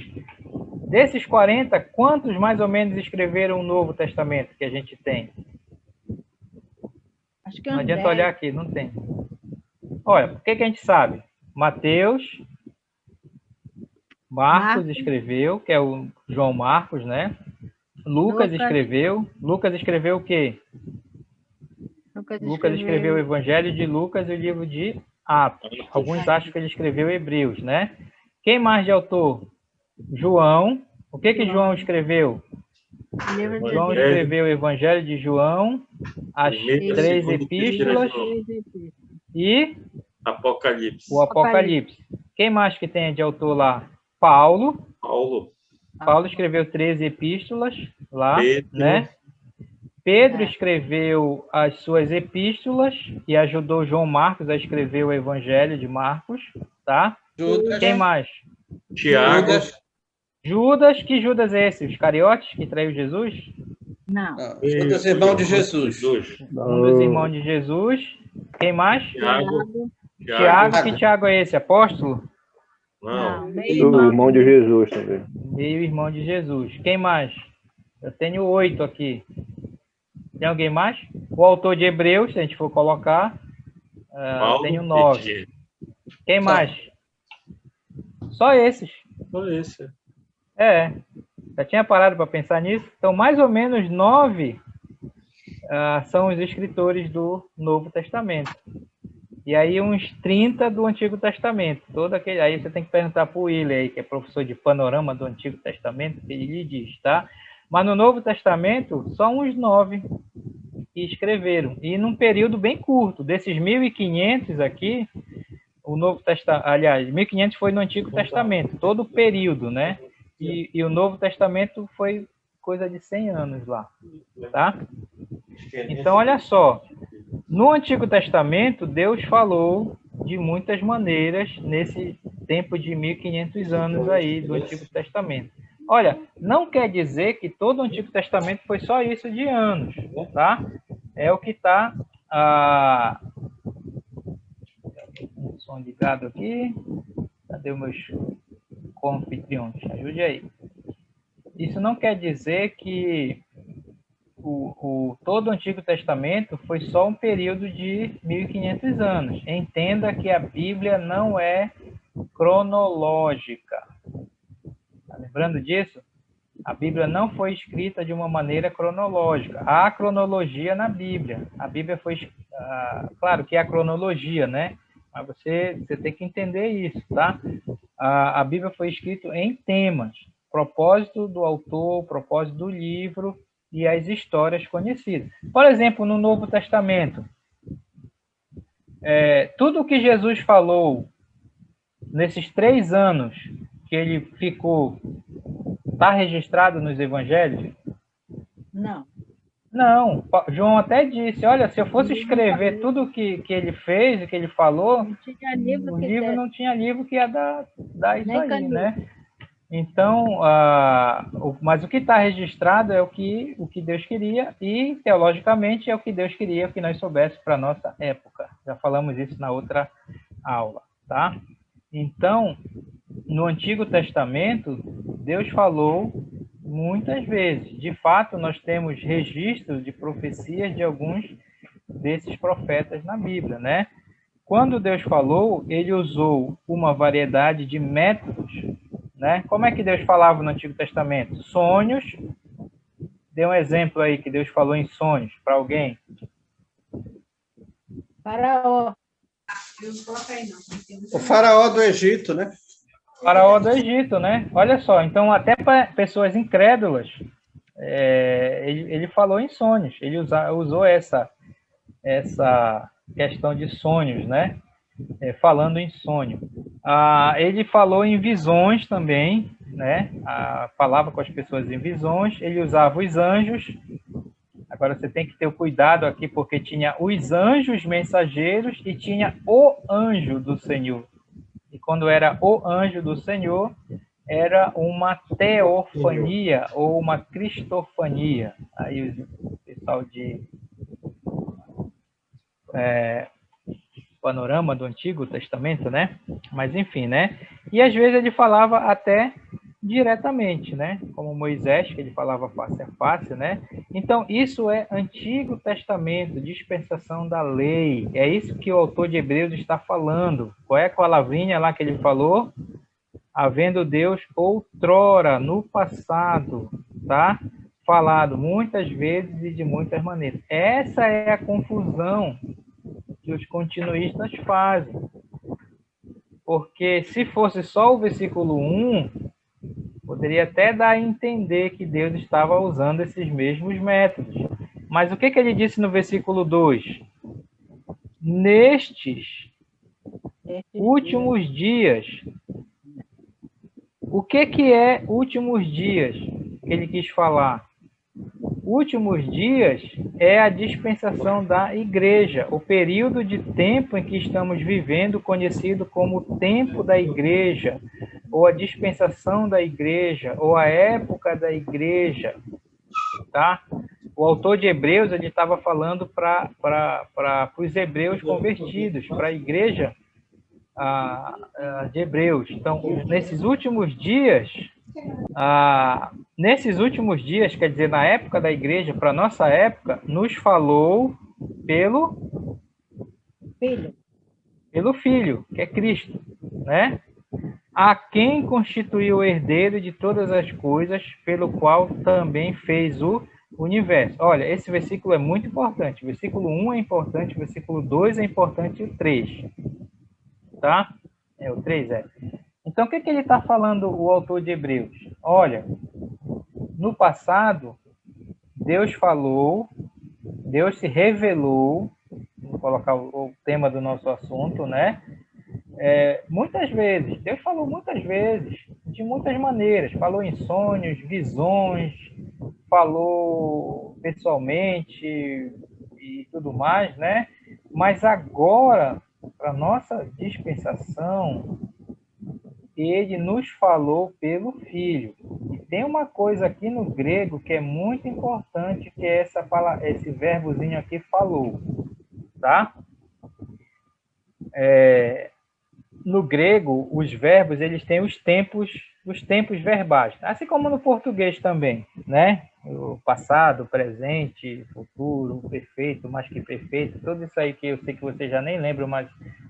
Desses 40, quantos mais ou menos escreveram o Novo Testamento que a gente tem? Acho que não adianta olhar aqui, não tem. Olha, o que a gente sabe? Mateus, Marcos escreveu, que é o João Marcos, né? Lucas escreveu. Lucas escreveu o quê? Lucas escreveu o Evangelho de Lucas e o livro de Atos. Alguns acham que ele escreveu Hebreus, né? Quem mais de autor? João. O que João escreveu? João escreveu o Evangelho de João, as 3 epístolas e Apocalipse. O Apocalipse. Quem mais que tem de autor lá? Paulo. Paulo escreveu 13 epístolas lá, né? Pedro escreveu as suas epístolas e ajudou João Marcos a escrever o Evangelho de Marcos, tá? Judas. Quem mais? Tiago. Judas. Que Judas é esse? Os cariotes que traiu Jesus? Não. Judas, irmão de Jesus. Um dos irmãos de Jesus. Quem mais? Tiago. Que Tiago é esse? Apóstolo? Não. O irmão de Jesus também. Meio irmão de Jesus. Quem mais? Eu tenho 8 aqui. Tem alguém mais? O autor de Hebreus, se a gente for colocar, eu tenho 9. Quem mais? Só esses. Só esse. Já tinha parado para pensar nisso? Então, mais ou menos 9 são os escritores do Novo Testamento. E aí uns 30 do Antigo Testamento. Todo aquele, aí você tem que perguntar para o William aí, que é professor de panorama do Antigo Testamento, que ele lhe diz, tá? Mas no Novo Testamento, só uns 9 que escreveram. E num período bem curto. Desses 1.500 aqui, o Novo Testamento, aliás, 1.500 foi no Antigo Testamento, todo o período, né? E o Novo Testamento foi coisa de 100 anos lá, tá? Então, olha só, no Antigo Testamento, Deus falou de muitas maneiras nesse tempo de 1500 anos aí do Antigo Testamento. Olha, não quer dizer que todo o Antigo Testamento foi só isso de anos, tá? É o que está... Um som ligado aqui. Cadê os meus co-anfitriões? Ajude aí. Isso não quer dizer que todo o Antigo Testamento foi só um período de 1500 anos. Entenda que a Bíblia não é cronológica. Tá lembrando disso? A Bíblia não foi escrita de uma maneira cronológica. Há cronologia na Bíblia. A Bíblia foi... claro que há cronologia, né? Mas você tem que entender isso, tá? A Bíblia foi escrita em temas. Propósito do autor, propósito do livro e as histórias conhecidas. Por exemplo, no Novo Testamento, tudo o que Jesus falou nesses 3 anos que ele ficou, está registrado nos evangelhos? Não. Não. João até disse, olha, se eu fosse escrever tudo o que ele fez, o que ele falou, o livro não tinha livro que ia dar isso aí, né? Então, mas o que está registrado é o que Deus queria e, teologicamente, é o que Deus queria que nós soubéssemos para a nossa época. Já falamos isso na outra aula, tá? Então, no Antigo Testamento, Deus falou muitas vezes. De fato, nós temos registros de profecias de alguns desses profetas na Bíblia, né? Quando Deus falou, ele usou uma variedade de métodos, né? Como é que Deus falava no Antigo Testamento? Sonhos. Dê um exemplo aí que Deus falou em sonhos para alguém. Faraó. O faraó do Egito, né? Faraó do Egito, né? Olha só, então até para pessoas incrédulas, ele falou em sonhos. Ele usou essa questão de sonhos, né? Falando em sonho. Ele falou em visões também, né? Falava com as pessoas em visões. Ele usava os anjos. Agora você tem que ter o cuidado aqui, porque tinha os anjos mensageiros e tinha o anjo do Senhor. E quando era o anjo do Senhor, era uma teofania ou uma cristofania. Aí o pessoal de panorama do Antigo Testamento, né? Mas enfim, né? E às vezes ele falava até diretamente, né? Como Moisés, que ele falava face a face, né? Então, isso é Antigo Testamento, dispensação da lei. É isso que o autor de Hebreus está falando. Qual é a palavrinha lá que ele falou? Havendo Deus outrora, no passado, tá? Falado muitas vezes e de muitas maneiras. Essa é a confusão que os continuistas fazem. Porque se fosse só o versículo 1, poderia até dar a entender que Deus estava usando esses mesmos métodos. Mas o que ele disse no versículo 2? Nestes últimos dias. O que é últimos dias que ele quis falar? Últimos dias é a dispensação da igreja, o período de tempo em que estamos vivendo, conhecido como o tempo da igreja, ou a dispensação da igreja, ou a época da igreja, tá? O autor de Hebreus, ele estava falando para os hebreus convertidos, para a igreja de Hebreus. Então, nesses últimos dias, quer dizer, na época da igreja, para a nossa época, nos falou pelo Filho, que é Cristo, né? A quem constituiu o herdeiro de todas as coisas, pelo qual também fez o universo. Olha, esse versículo é muito importante. O versículo 1 é importante, o versículo 2 é importante e o 3. Tá? O 3 é. Então, o que ele está falando, o autor de Hebreus? Olha, no passado, Deus falou, Deus se revelou, vou colocar o tema do nosso assunto, né? Muitas vezes, Deus falou muitas vezes, de muitas maneiras, falou em sonhos, visões, falou pessoalmente e tudo mais, né? Mas agora, para nossa dispensação, ele nos falou pelo Filho. E tem uma coisa aqui no grego que é muito importante, que é esse verbozinho aqui, falou, tá? No grego, os verbos, eles têm os tempos verbais, assim como no português também, né? O passado, presente, futuro, perfeito, mais que perfeito, tudo isso aí que eu sei que você já nem lembra mais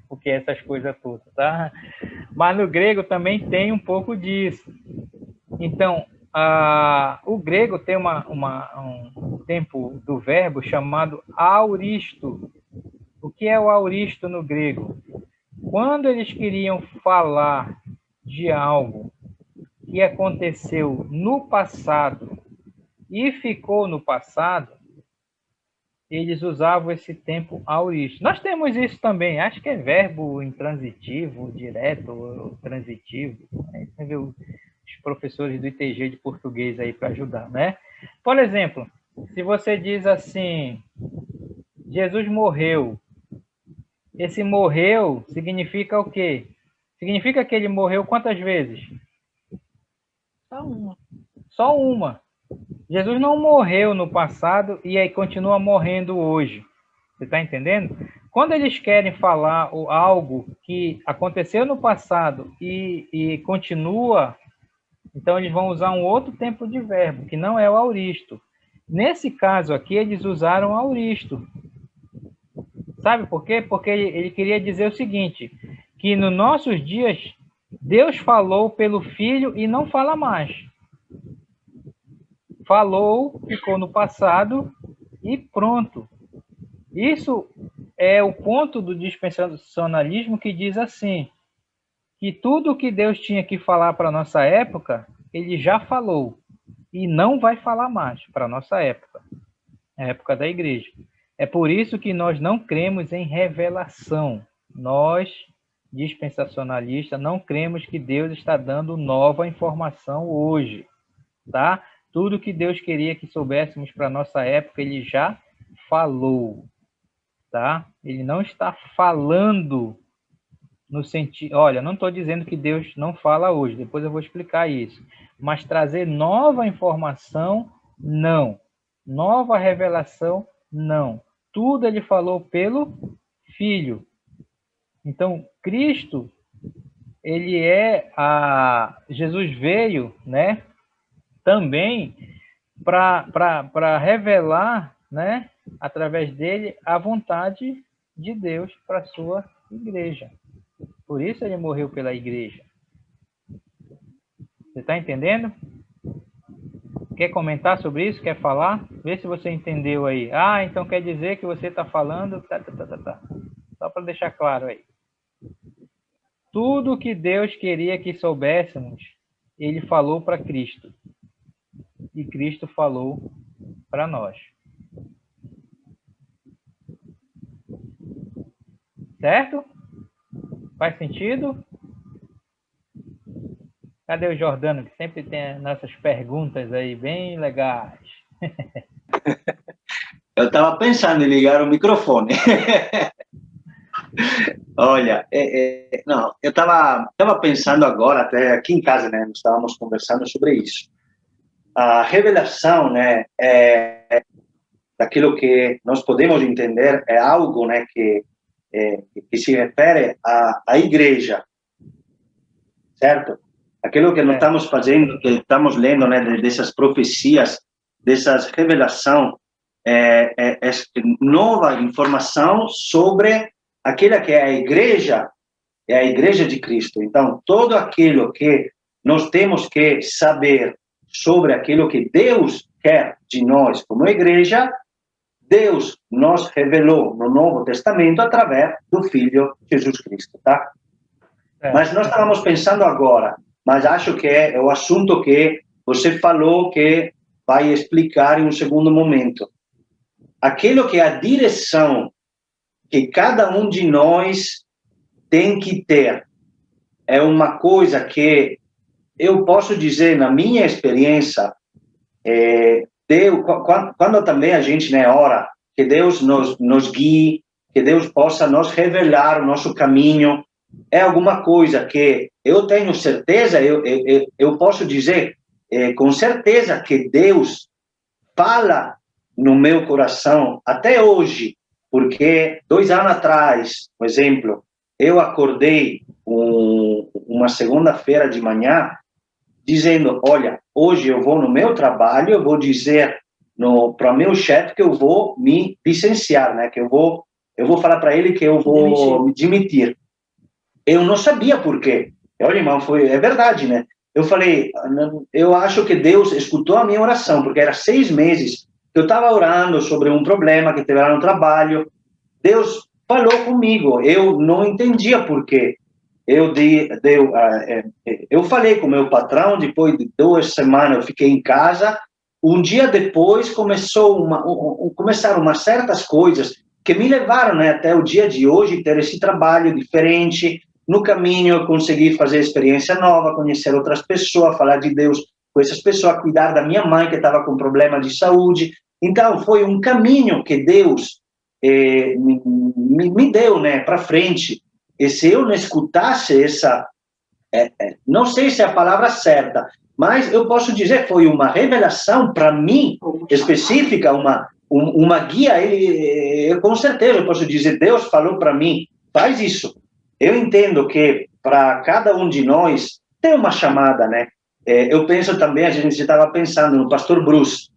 o que é essas coisas todas, tá? Mas no grego também tem um pouco disso. Então, o grego tem um tempo do verbo chamado auristo. O que é o auristo no grego? Quando eles queriam falar de algo que aconteceu no passado e ficou no passado, eles usavam esse tempo auristo. Nós temos isso também, acho que é verbo intransitivo, direto, ou transitivo. Né? Você vê os professores do ITG de português aí para ajudar, né? Por exemplo, se você diz assim, Jesus morreu, esse morreu significa o quê? Significa que ele morreu quantas vezes? Só uma. Só uma. Jesus não morreu no passado e aí continua morrendo hoje. Você está entendendo? Quando eles querem falar algo que aconteceu no passado e continua, então eles vão usar um outro tempo de verbo, que não é o auristo. Nesse caso aqui, eles usaram auristo. Sabe por quê? Porque ele queria dizer o seguinte, que nos nossos dias, Deus falou pelo Filho e não fala mais. Falou, ficou no passado e pronto. Isso é o ponto do dispensacionalismo que diz assim, que tudo que Deus tinha que falar para a nossa época, ele já falou e não vai falar mais para a nossa época, a época da igreja. É por isso que nós não cremos em revelação. Nós, dispensacionalistas, não cremos que Deus está dando nova informação hoje, tá? Tudo que Deus queria que soubéssemos para a nossa época, ele já falou, tá? Ele não está falando no sentido... Olha, não estou dizendo que Deus não fala hoje, depois eu vou explicar isso. Mas trazer nova informação, não. Nova revelação, não. Tudo ele falou pelo Filho. Então, Cristo, ele Jesus veio, né, também para revelar, né, através dele, a vontade de Deus para a sua igreja. Por isso ele morreu pela igreja. Você está entendendo? Quer comentar sobre isso? Quer falar? Vê se você entendeu aí. Então quer dizer que você está falando... Só para deixar claro aí. Tudo que Deus queria que soubéssemos, ele falou para Cristo. E Cristo falou para nós. Certo? Faz sentido? Cadê o Jordano, que sempre tem nossas perguntas aí bem legais? Eu estava pensando em ligar o microfone. Olha, não, eu estava pensando agora, até aqui em casa, né, nós estávamos conversando sobre isso. A revelação, né, daquilo que nós podemos entender, é algo, né, que se refere à igreja, certo? Aquilo que nós estamos fazendo, que estamos lendo, né, dessas profecias, dessas revelações, é nova informação sobre aquela que é a igreja de Cristo. Então, tudo aquilo que nós temos que saber sobre aquilo que Deus quer de nós como igreja, Deus nos revelou no Novo Testamento através do Filho Jesus Cristo, tá? Mas nós estávamos pensando agora, mas acho que é o assunto que você falou que vai explicar em um segundo momento. Aquilo que é a direção que cada um de nós tem que ter é uma coisa que eu posso dizer, na minha experiência, Deus, quando também a gente, né, ora, que Deus nos guie, que Deus possa nos revelar o nosso caminho, é alguma coisa que eu tenho certeza, eu posso dizer com certeza que Deus fala no meu coração até hoje, porque 2 anos atrás, por exemplo, eu acordei uma segunda-feira de manhã dizendo, olha, hoje eu vou no meu trabalho, eu vou dizer para o meu chefe que eu vou me licenciar, né? Que eu vou falar para ele que eu vou me demitir. Eu não sabia por quê. Olha, irmão, é verdade, né? Eu falei, eu acho que Deus escutou a minha oração, porque era 6 meses que eu estava orando sobre um problema que teve lá no trabalho. Deus falou comigo, eu não entendia por quê. Eu falei com o meu patrão, depois de 2 semanas eu fiquei em casa. Um dia depois começaram umas certas coisas que me levaram, né, até o dia de hoje ter esse trabalho diferente. No caminho eu consegui fazer experiência nova, conhecer outras pessoas, falar de Deus com essas pessoas, cuidar da minha mãe que estava com problema de saúde. Então foi um caminho que Deus me deu, né, para frente. E se eu não escutasse não sei se é a palavra certa, mas eu posso dizer que foi uma revelação para mim específica, uma guia. Com certeza eu posso dizer, Deus falou para mim, faz isso. Eu entendo que para cada um de nós tem uma chamada, né? Eu penso também, a gente estava pensando no pastor Bruce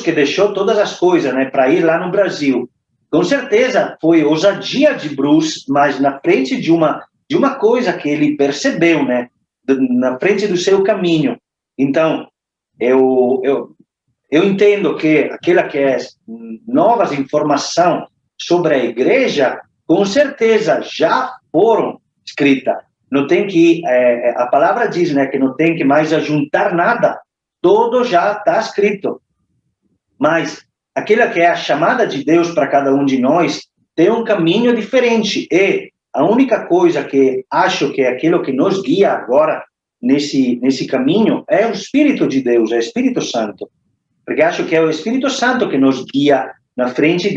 que deixou todas as coisas, né, para ir lá no Brasil. Com certeza foi ousadia de Bruce, mas na frente de uma coisa que ele percebeu, né, na frente do seu caminho. Então, eu entendo que aquela que é novas informações sobre a igreja, com certeza já foram escritas. Não tem que, a palavra diz, né, que não tem que mais ajuntar nada, tudo já está escrito. Mas aquela que é a chamada de Deus para cada um de nós tem um caminho diferente. E a única coisa que acho que é aquilo que nos guia agora nesse caminho é o Espírito de Deus, é o Espírito Santo. Porque acho que é o Espírito Santo que nos guia na frente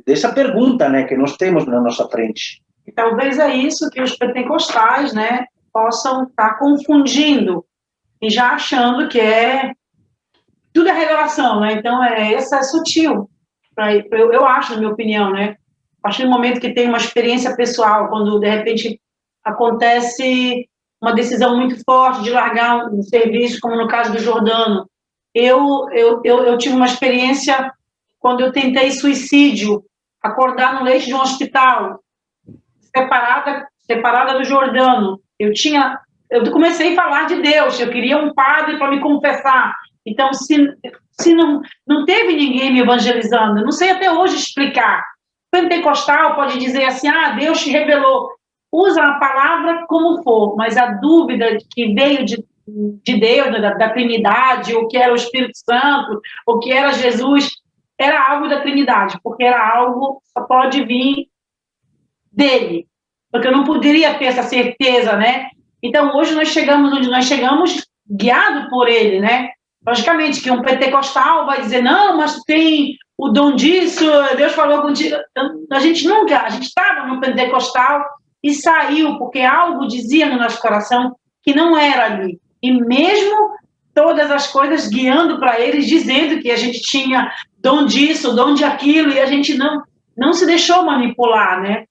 dessa pergunta, né, que nós temos na nossa frente. E talvez é isso que os pentecostais, né, possam estar confundindo e já achando que tudo é revelação, né? Então, essa é sutil. Eu acho, na minha opinião, né? A partir do momento que tem uma experiência pessoal, quando, de repente, acontece uma decisão muito forte de largar um serviço, como no caso do Jordano. Eu tive uma experiência quando eu tentei suicídio, acordar no leito de um hospital, separada do Jordano. Eu comecei a falar de Deus, eu queria um padre para me confessar. Então, se não teve ninguém me evangelizando, eu não sei até hoje explicar. O pentecostal pode dizer assim, Deus te revelou. Usa a palavra como for, mas a dúvida que veio de Deus, da Trinidade, o que era o Espírito Santo, o que era Jesus, era algo da Trindade, porque era algo que só pode vir dele, porque eu não poderia ter essa certeza, né? Então, hoje nós chegamos onde nós chegamos guiado por ele, né? Logicamente que um pentecostal vai dizer, não, mas tem o dom disso, Deus falou contigo. A gente estava no pentecostal e saiu, porque algo dizia no nosso coração que não era ali. E mesmo todas as coisas guiando para eles, dizendo que a gente tinha dom disso, dom de aquilo, e a gente não se deixou manipular, né?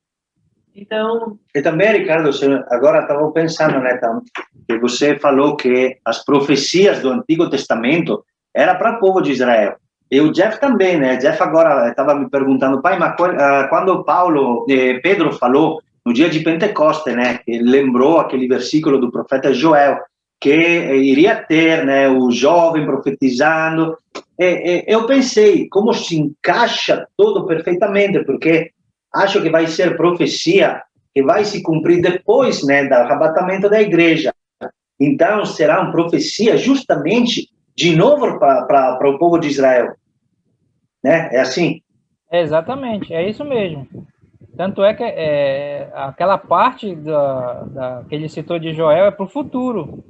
Então... E também, Ricardo, agora estava pensando, né, que você falou que as profecias do Antigo Testamento eram para o povo de Israel. E o Jeff também, né? Jeff agora estava me perguntando, pai, mas quando Pedro falou no dia de Pentecostes, né, ele lembrou aquele versículo do profeta Joel, que iria ter, né, o jovem profetizando. Eu pensei, como se encaixa tudo perfeitamente, porque acho que vai ser profecia que vai se cumprir depois, né, do arrebatamento da igreja. Então, será uma profecia justamente de novo para o povo de Israel. Né? É assim? Exatamente, é isso mesmo. Tanto é que aquela parte que ele citou de Joel é para o futuro.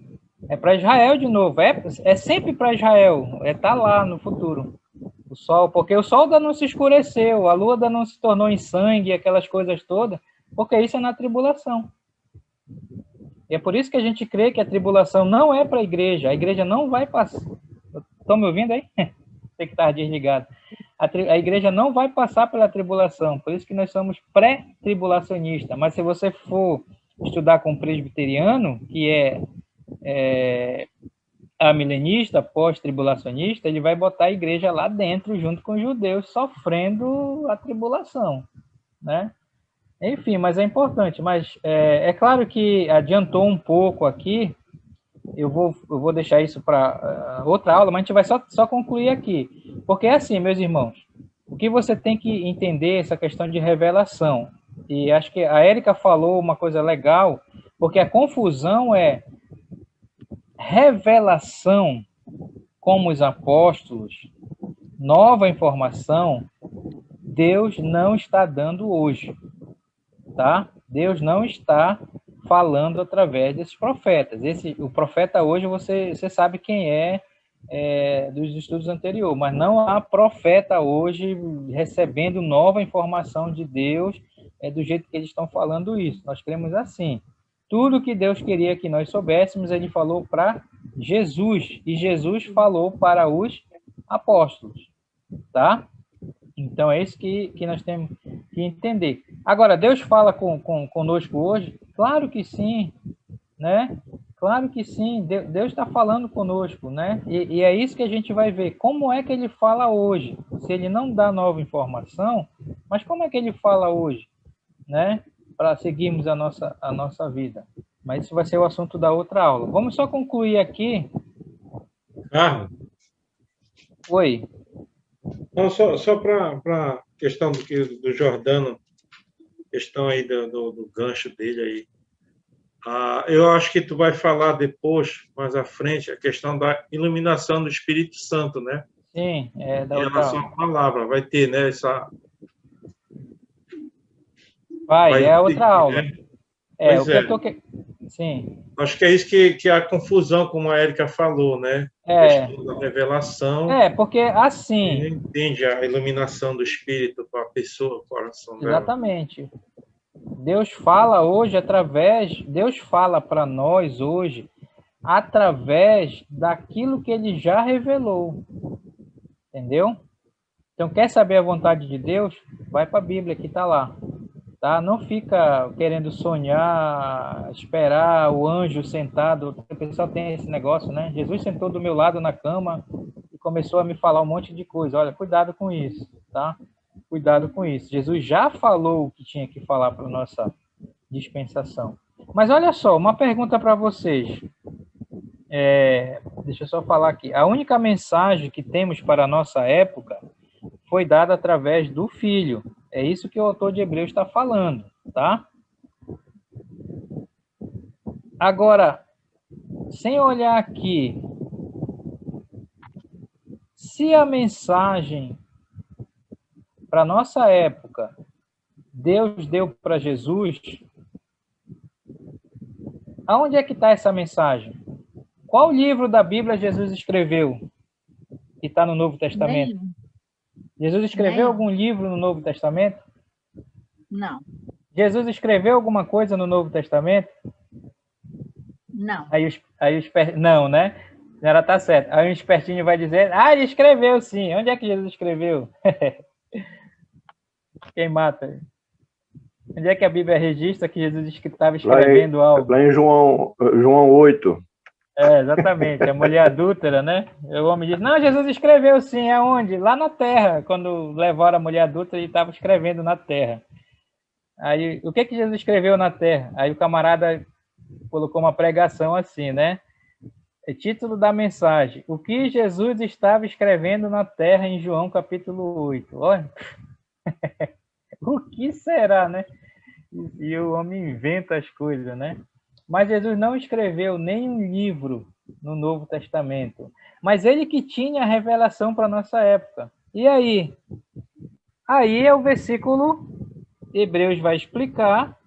É para Israel de novo. É sempre para Israel. Tá lá no futuro. O sol, porque o sol ainda não se escureceu, a lua ainda não se tornou em sangue, aquelas coisas todas, porque isso é na tribulação. E é por isso que a gente crê que a tribulação não é para a igreja não vai passar. Estão me ouvindo aí? Tem que estar desligado. A igreja não vai passar pela tribulação, por isso que nós somos pré-tribulacionistas. Mas se você for estudar com o presbiteriano, que é amilenista, pós-tribulacionista, ele vai botar a igreja lá dentro, junto com os judeus, sofrendo a tribulação, né? Enfim, mas é importante. Mas é claro que adiantou um pouco aqui, eu vou deixar isso para outra aula, mas a gente vai só concluir aqui. Porque é assim, meus irmãos, o que você tem que entender essa questão de revelação. E acho que a Érica falou uma coisa legal, porque a confusão é revelação, como os apóstolos, nova informação, Deus não está dando hoje, tá? Deus não está falando através desses profetas. O profeta hoje, você sabe quem é dos estudos anteriores, mas não há profeta hoje recebendo nova informação de Deus do jeito que eles estão falando isso. Nós cremos assim. Tudo que Deus queria que nós soubéssemos, ele falou para Jesus, e Jesus falou para os apóstolos, tá? Então, é isso que nós temos que entender. Agora, Deus fala conosco hoje? Claro que sim, né? Claro que sim, Deus está falando conosco, né? E é isso que a gente vai ver. Como é que ele fala hoje? Se ele não dá nova informação, mas como é que ele fala hoje, né? Para seguirmos a nossa vida. Mas isso vai ser o assunto da outra aula. Vamos só concluir aqui. Carlos? Oi. Não, só para a questão do Jordano, questão aí do gancho dele aí. Eu acho que tu vai falar depois, mais à frente, a questão da iluminação do Espírito Santo, né? Sim, da em relação à palavra, vai ter, né? Vai a outra aula. Pois Sim. Acho que é isso que é a confusão, como a Érica falou, né? A questão da revelação. Porque assim... Ele entende a iluminação do Espírito para a pessoa, o coração dela. Exatamente. Deus fala hoje Deus fala para nós hoje através daquilo que ele já revelou. Entendeu? Então, quer saber a vontade de Deus? Vai para a Bíblia, que está lá. Tá? Não fica querendo sonhar, esperar o anjo sentado. O pessoal tem esse negócio, né? Jesus sentou do meu lado na cama e começou a me falar um monte de coisa. Olha, cuidado com isso, tá? Cuidado com isso. Jesus já falou o que tinha que falar para a nossa dispensação. Mas olha só, uma pergunta para vocês. Deixa eu só falar aqui. A única mensagem que temos para a nossa época foi dada através do Filho. É isso que o autor de Hebreus está falando, tá? Agora, sem olhar aqui, se a mensagem para nossa época Deus deu para Jesus, aonde é que está essa mensagem? Qual livro da Bíblia Jesus escreveu que está no Novo Testamento? Jesus escreveu algum livro no Novo Testamento? Não. Jesus escreveu alguma coisa no Novo Testamento? Não. Não, né? Ela está certa. Aí o espertinho vai dizer, ele escreveu sim. Onde é que Jesus escreveu? Quem mata? Onde é que a Bíblia registra que Jesus estava escrevendo algo? Lá em João 8. Exatamente, a mulher adúltera, né? O homem diz, não, Jesus escreveu sim, aonde? Lá na terra, quando levaram a mulher adúltera, ele estava escrevendo na terra. Aí, o que Jesus escreveu na terra? Aí o camarada colocou uma pregação assim, né? O título da mensagem, o que Jesus estava escrevendo na terra em João capítulo 8. Olha, o que será, né? E o homem inventa as coisas, né? Mas Jesus não escreveu nenhum livro no Novo Testamento. Mas ele que tinha a revelação para a nossa época. E aí? Aí é o versículo Hebreus vai explicar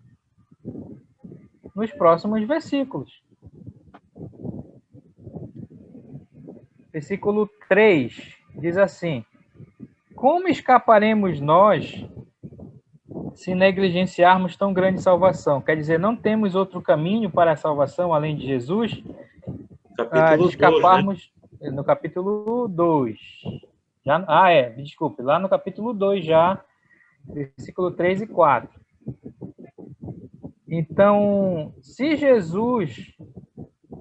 nos próximos versículos. versículo 3, diz assim: como escaparemos nós se negligenciarmos tão grande salvação? Quer dizer, não temos outro caminho para a salvação além de Jesus? De escaparmos 2, né? No capítulo 2. Desculpe, lá no capítulo 2 já, versículo 3 e 4. Então, se Jesus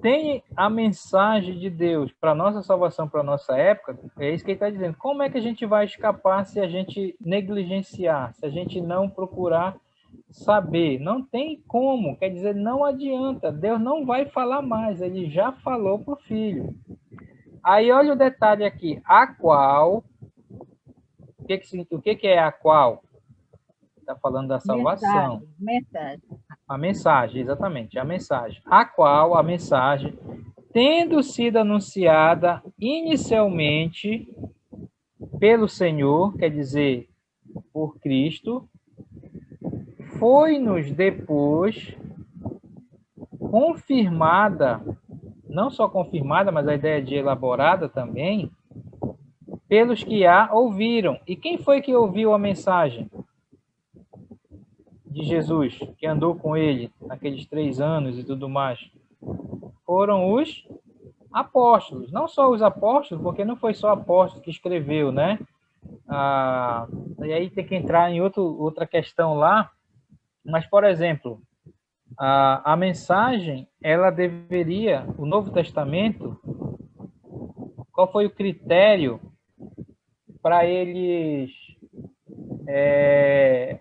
tem a mensagem de Deus para a nossa salvação, para a nossa época, é isso que ele está dizendo. Como é que a gente vai escapar se a gente negligenciar, se a gente não procurar saber? Não tem como, quer dizer, não adianta. Deus não vai falar mais, ele já falou para o Filho. Aí olha o detalhe aqui, a qual, o que é a qual? Está falando da salvação. Mensagem. A mensagem, exatamente, a mensagem. A qual, a mensagem, tendo sido anunciada inicialmente pelo Senhor, quer dizer, por Cristo, foi-nos depois confirmada, não só confirmada, mas a ideia de elaborada também, pelos que a ouviram. E quem foi que ouviu a mensagem de Jesus, que andou com ele naqueles 3 anos e tudo mais? Foram os apóstolos. Não só os apóstolos, porque não foi só apóstolo que escreveu, né? E aí tem que entrar em outra questão lá. Mas, por exemplo, a mensagem, ela deveria, o Novo Testamento, qual foi o critério para eles...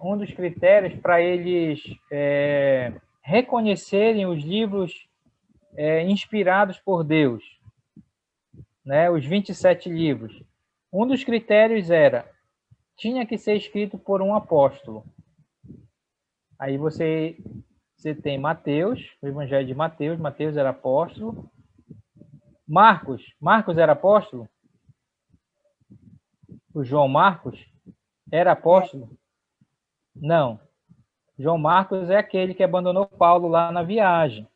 um dos critérios para eles reconhecerem os livros inspirados por Deus, né? Os 27 livros. Um dos critérios tinha que ser escrito por um apóstolo. Aí você tem Mateus, o Evangelho de Mateus. Mateus era apóstolo. Marcos era apóstolo? O João Marcos era apóstolo? Não. João Marcos é aquele que abandonou Paulo lá na viagem.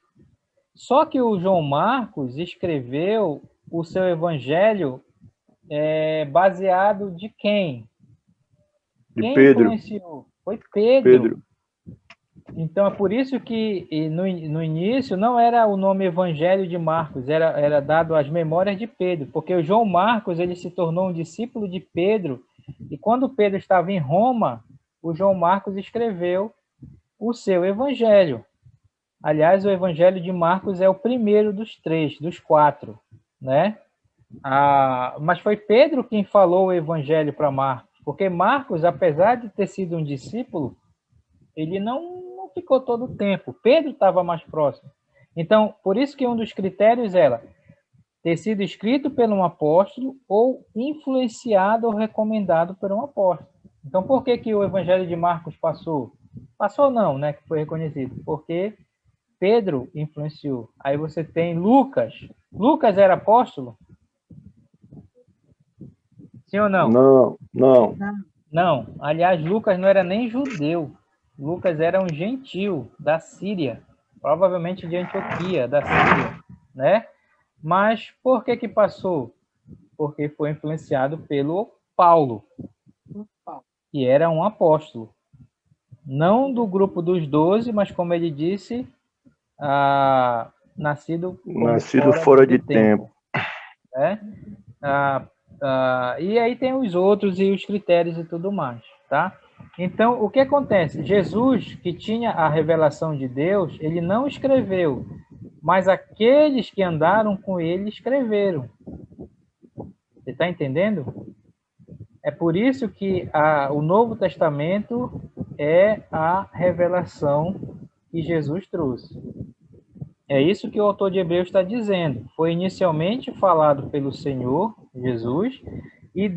Só que o João Marcos escreveu o seu evangelho baseado de quem? Quem Pedro. Influenciou? Foi Pedro. Então, é por isso que no início não era o nome Evangelho de Marcos, era dado às memórias de Pedro, porque o João Marcos ele se tornou um discípulo de Pedro, e quando Pedro estava em Roma, o João Marcos escreveu o seu Evangelho. Aliás, o Evangelho de Marcos é o primeiro dos 4, né? Mas foi Pedro quem falou o Evangelho para Marcos, porque Marcos, apesar de ter sido um discípulo, ele não ficou todo o tempo. Pedro estava mais próximo. Então, por isso que um dos critérios era ter sido escrito por um apóstolo ou influenciado ou recomendado por um apóstolo. Então, por que o Evangelho de Marcos passou? Passou não, né? Que foi reconhecido. Porque Pedro influenciou. Aí você tem Lucas. Lucas era apóstolo? Sim ou não? Não. Aliás, Lucas não era nem judeu. Lucas era um gentil da Síria, provavelmente de Antioquia, da Síria, né? Mas por que passou? Porque foi influenciado pelo Paulo, que era um apóstolo. Não do grupo dos 12, mas como ele disse, nascido fora de tempo. Né? E aí tem os outros e os critérios e tudo mais, tá? Então, o que acontece? Jesus, que tinha a revelação de Deus, ele não escreveu, mas aqueles que andaram com ele escreveram. Você está entendendo? É por isso que o Novo Testamento é a revelação que Jesus trouxe. É isso que o autor de Hebreus está dizendo. Foi inicialmente falado pelo Senhor Jesus, e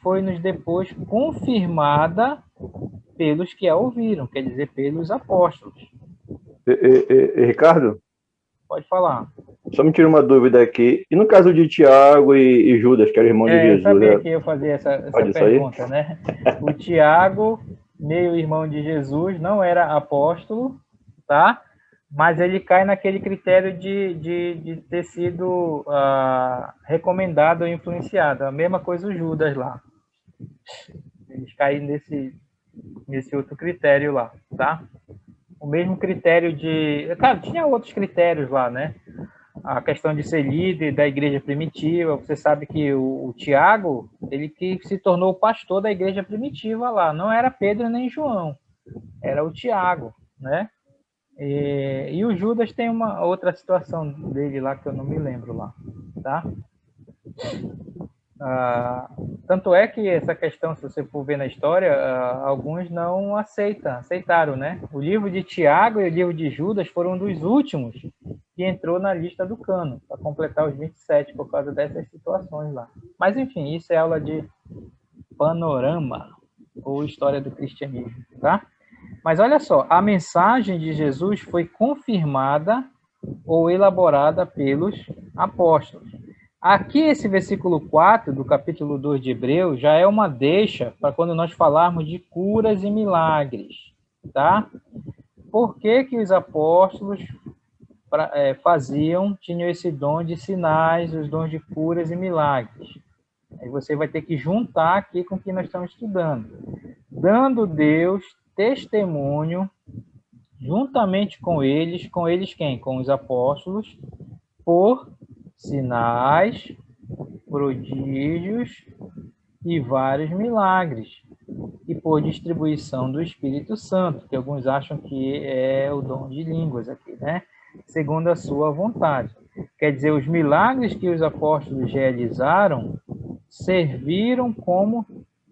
foi-nos depois confirmada pelos que a ouviram, quer dizer, pelos apóstolos. Ricardo? Pode falar. Só me tira uma dúvida aqui. E no caso de Tiago e Judas, que era irmão de Jesus? Eu sabia que eu fazia essa pergunta, né? O Tiago, meio irmão de Jesus, não era apóstolo, tá? mas ele cai naquele critério de ter sido recomendado ou influenciado. A mesma coisa o Judas lá. Eles caem nesse outro critério lá, tá? O mesmo critério de... Claro, tinha outros critérios lá, né? A questão de ser líder da igreja primitiva. Você sabe que o Tiago, ele que se tornou o pastor da igreja primitiva lá. Não era Pedro nem João, era o Tiago, né? E o Judas tem uma outra situação dele lá que eu não me lembro lá, tá? Tanto é que essa questão, se você for ver na história, alguns não aceitaram, né? O livro de Tiago e o livro de Judas foram um dos últimos que entrou na lista do cano, para completar os 27, por causa dessas situações lá. Mas, enfim, isso é aula de panorama, ou história do cristianismo, tá? Mas olha só, a mensagem de Jesus foi confirmada ou elaborada pelos apóstolos. Aqui, esse versículo 4 do capítulo 2 de Hebreus já é uma deixa para quando nós falarmos de curas e milagres, tá? Por que que os apóstolos tinham esse dom de sinais, os dons de curas e milagres? Aí você vai ter que juntar aqui com o que nós estamos estudando. Dando Deus testemunho, juntamente com eles quem? Com os apóstolos, por sinais, prodígios e vários milagres, e por distribuição do Espírito Santo, que alguns acham que é o dom de línguas aqui, né? Segundo a sua vontade. Quer dizer, os milagres que os apóstolos realizaram serviram como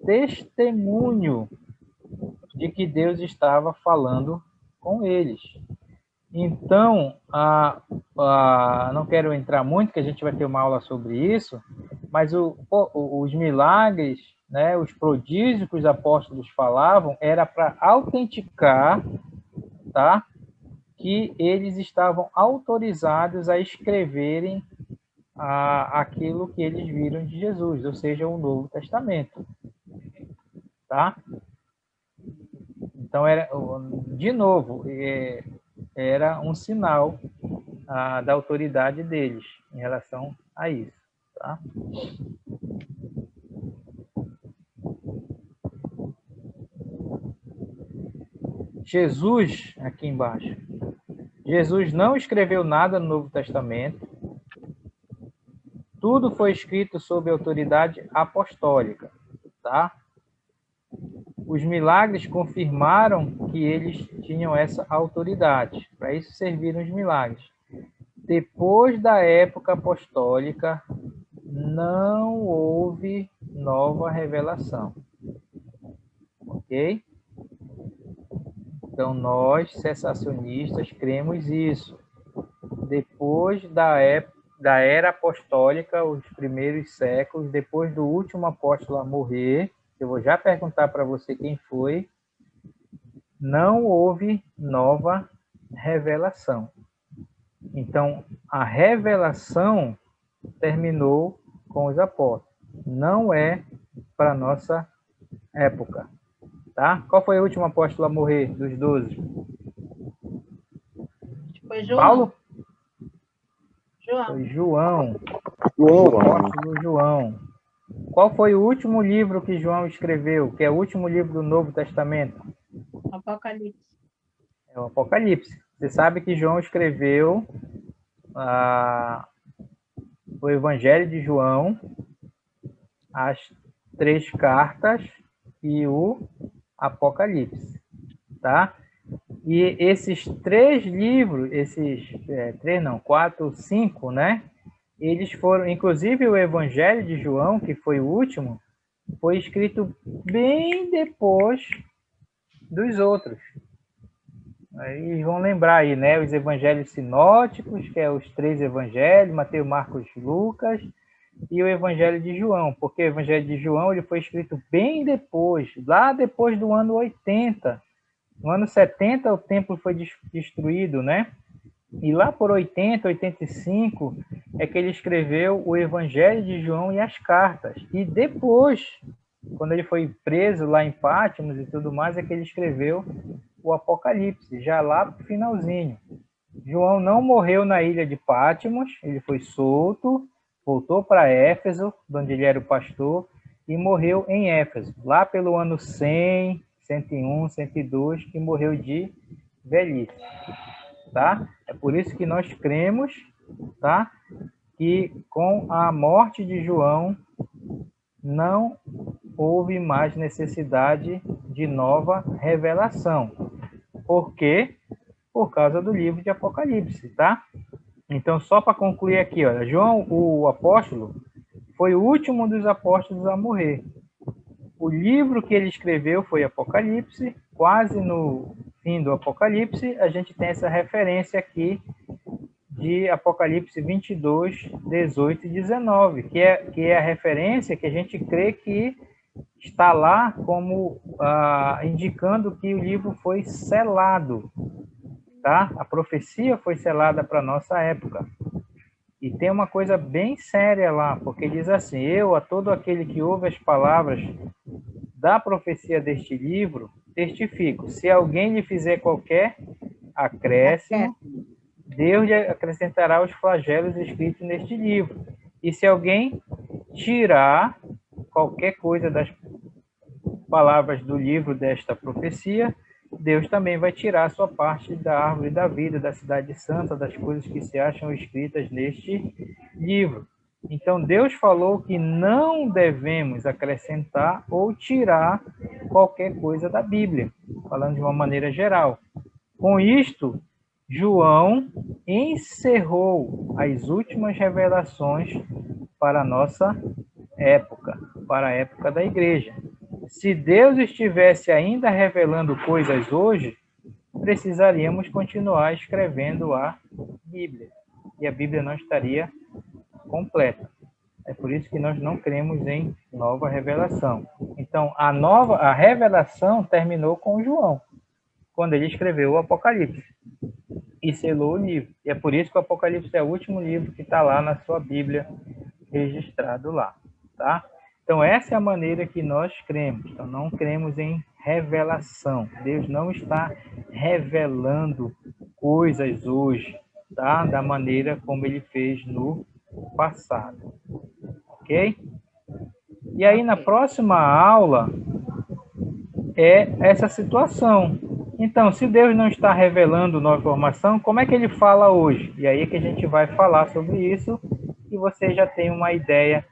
testemunho de que Deus estava falando com eles. Então, não quero entrar muito, que a gente vai ter uma aula sobre isso, mas os milagres, né, os prodígios que os apóstolos falavam, era para autenticar, tá, que eles estavam autorizados a escreverem aquilo que eles viram de Jesus, ou seja, o Novo Testamento. Tá? Então, de novo, era um sinal da autoridade deles em relação a isso. Tá? Jesus, aqui embaixo, Jesus não escreveu nada no Novo Testamento. Tudo foi escrito sob autoridade apostólica, tá? Os milagres confirmaram que eles tinham essa autoridade. Para isso serviram os milagres. Depois da época apostólica, não houve nova revelação. Ok? Então, nós, cessacionistas, cremos isso. Depois da era apostólica, os primeiros séculos, depois do último apóstolo a morrer, eu vou já perguntar para você quem foi, não houve nova revelação. Então, a revelação terminou com os apóstolos. Não é para a nossa época. Tá? Qual foi o último apóstolo a morrer dos 12? Foi João. Paulo? João. Foi João. João. Apóstolo João. Qual foi o último livro que João escreveu, que é o último livro do Novo Testamento? Apocalipse. É o Apocalipse. Você sabe que João escreveu o Evangelho de João, as 3 cartas e o Apocalipse, tá? E esses 3 livros, 5, né? Eles foram, inclusive o Evangelho de João, que foi o último, foi escrito bem depois dos outros. Aí vão lembrar aí, né? Os evangelhos sinóticos, que é os 3 evangelhos, Mateus, Marcos, Lucas, e o Evangelho de João, porque o Evangelho de João ele foi escrito bem depois, lá depois do ano 80. No ano 70 o templo foi destruído, né? E lá por 80, 85 é que ele escreveu o Evangelho de João e as cartas. E depois, quando ele foi preso lá em Patmos e tudo mais, é que ele escreveu o Apocalipse, já lá pro finalzinho. João não morreu na ilha de Patmos, ele foi solto, voltou para Éfeso, onde ele era o pastor, e morreu em Éfeso, lá pelo ano 100, 101, 102, que morreu de velhice, tá? É por isso que nós cremos, tá? Que com a morte de João não houve mais necessidade de nova revelação. Por quê? Por causa do livro de Apocalipse, tá? Então, só para concluir aqui, olha, João, o apóstolo, foi o último dos apóstolos a morrer. O livro que ele escreveu foi Apocalipse. Quase no fim do Apocalipse, a gente tem essa referência aqui de Apocalipse 22, 18 e 19, que é a referência que a gente crê que está lá como indicando que o livro foi selado, tá? A profecia foi selada para a nossa época. E tem uma coisa bem séria lá, porque diz assim: eu, a todo aquele que ouve as palavras da profecia deste livro, testifico, se alguém lhe fizer qualquer acréscimo, Deus lhe acrescentará os flagelos escritos neste livro. E se alguém tirar qualquer coisa das palavras do livro desta profecia, Deus também vai tirar a sua parte da árvore da vida, da cidade santa, das coisas que se acham escritas neste livro. Então, Deus falou que não devemos acrescentar ou tirar qualquer coisa da Bíblia, falando de uma maneira geral. Com isto, João encerrou as últimas revelações para a nossa época, para a época da igreja. Se Deus estivesse ainda revelando coisas hoje, precisaríamos continuar escrevendo a Bíblia. E a Bíblia não estaria completa. É por isso que nós não cremos em nova revelação. Então, a revelação terminou com João, quando ele escreveu o Apocalipse e selou o livro. E é por isso que o Apocalipse é o último livro que está lá na sua Bíblia, registrado lá, tá? Então, essa é a maneira que nós cremos. Então, não cremos em revelação. Deus não está revelando coisas hoje, tá? Da maneira como ele fez no passado. Ok? E aí, na próxima aula, é essa situação. Então, se Deus não está revelando nova informação, como é que ele fala hoje? E aí é que a gente vai falar sobre isso e você já tem uma ideia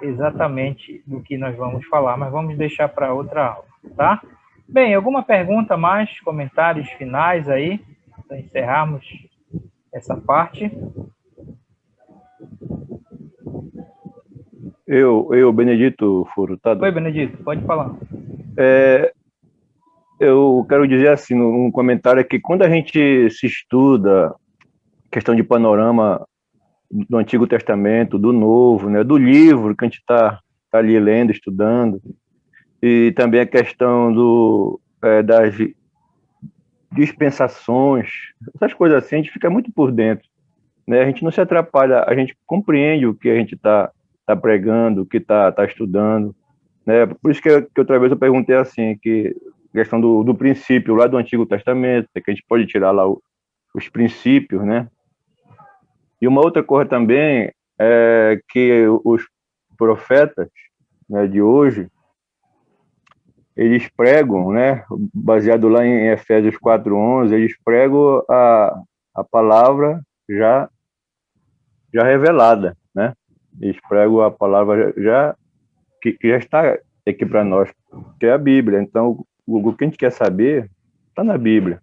exatamente do que nós vamos falar, mas vamos deixar para outra aula, tá? Bem, alguma pergunta mais, comentários finais aí, para encerrarmos essa parte? Eu, Benedito Furtado. Oi, Benedito, pode falar. Eu quero dizer assim, num comentário, que quando a gente se estuda questão de panorama do Antigo Testamento, do Novo, né, do livro que a gente está ali lendo, estudando, e também a questão das dispensações, essas coisas assim, a gente fica muito por dentro, né? A gente não se atrapalha, a gente compreende o que a gente está pregando, o que está estudando, né? Por isso que outra vez eu perguntei assim, que a questão do princípio lá do Antigo Testamento, que a gente pode tirar lá os princípios, né? E uma outra coisa também é que os profetas, né, de hoje, eles pregam, né, baseado lá em Efésios 4:11, eles pregam a palavra já revelada, né? Eles pregam a palavra que já está aqui para nós, que é a Bíblia. Então, o que a gente quer saber está na Bíblia.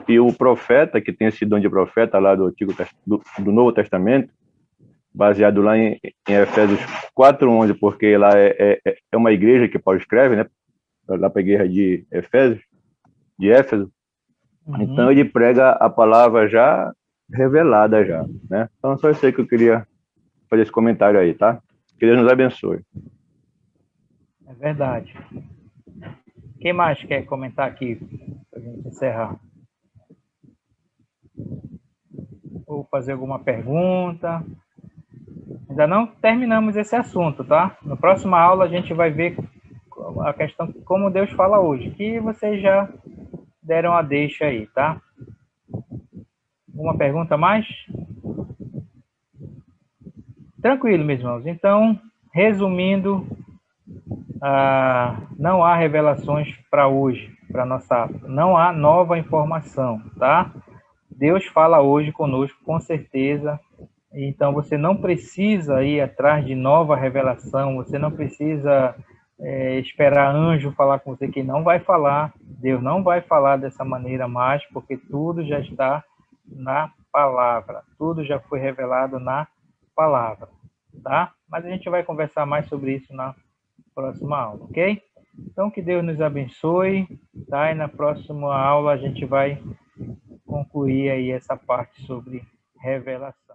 E o profeta, que tem esse dom de profeta lá do do Novo Testamento, baseado lá em Efésios 4:11, porque lá é uma igreja que Paulo escreve, né? Lá para a igreja de Éfeso. Uhum. Então ele prega a palavra já revelada já, né? Então só isso aí que eu queria fazer esse comentário aí, tá? Que Deus nos abençoe. É verdade. Quem mais quer comentar aqui para a gente encerrar? Ou fazer alguma pergunta? Ainda não terminamos esse assunto, tá? Na próxima aula a gente vai ver a questão como Deus fala hoje, que vocês já deram a deixa aí, tá? Alguma pergunta a mais? Tranquilo, meus irmãos. Então, resumindo, não há revelações para hoje, para nossa aula. Não há nova informação, tá? Deus fala hoje conosco, com certeza. Então, você não precisa ir atrás de nova revelação, você não precisa esperar anjo falar com você, que não vai falar. Deus não vai falar dessa maneira mais, porque tudo já está na palavra. Tudo já foi revelado na palavra, tá? Mas a gente vai conversar mais sobre isso na próxima aula, ok? Então, que Deus nos abençoe, tá? E na próxima aula a gente vai concluir aí essa parte sobre revelação.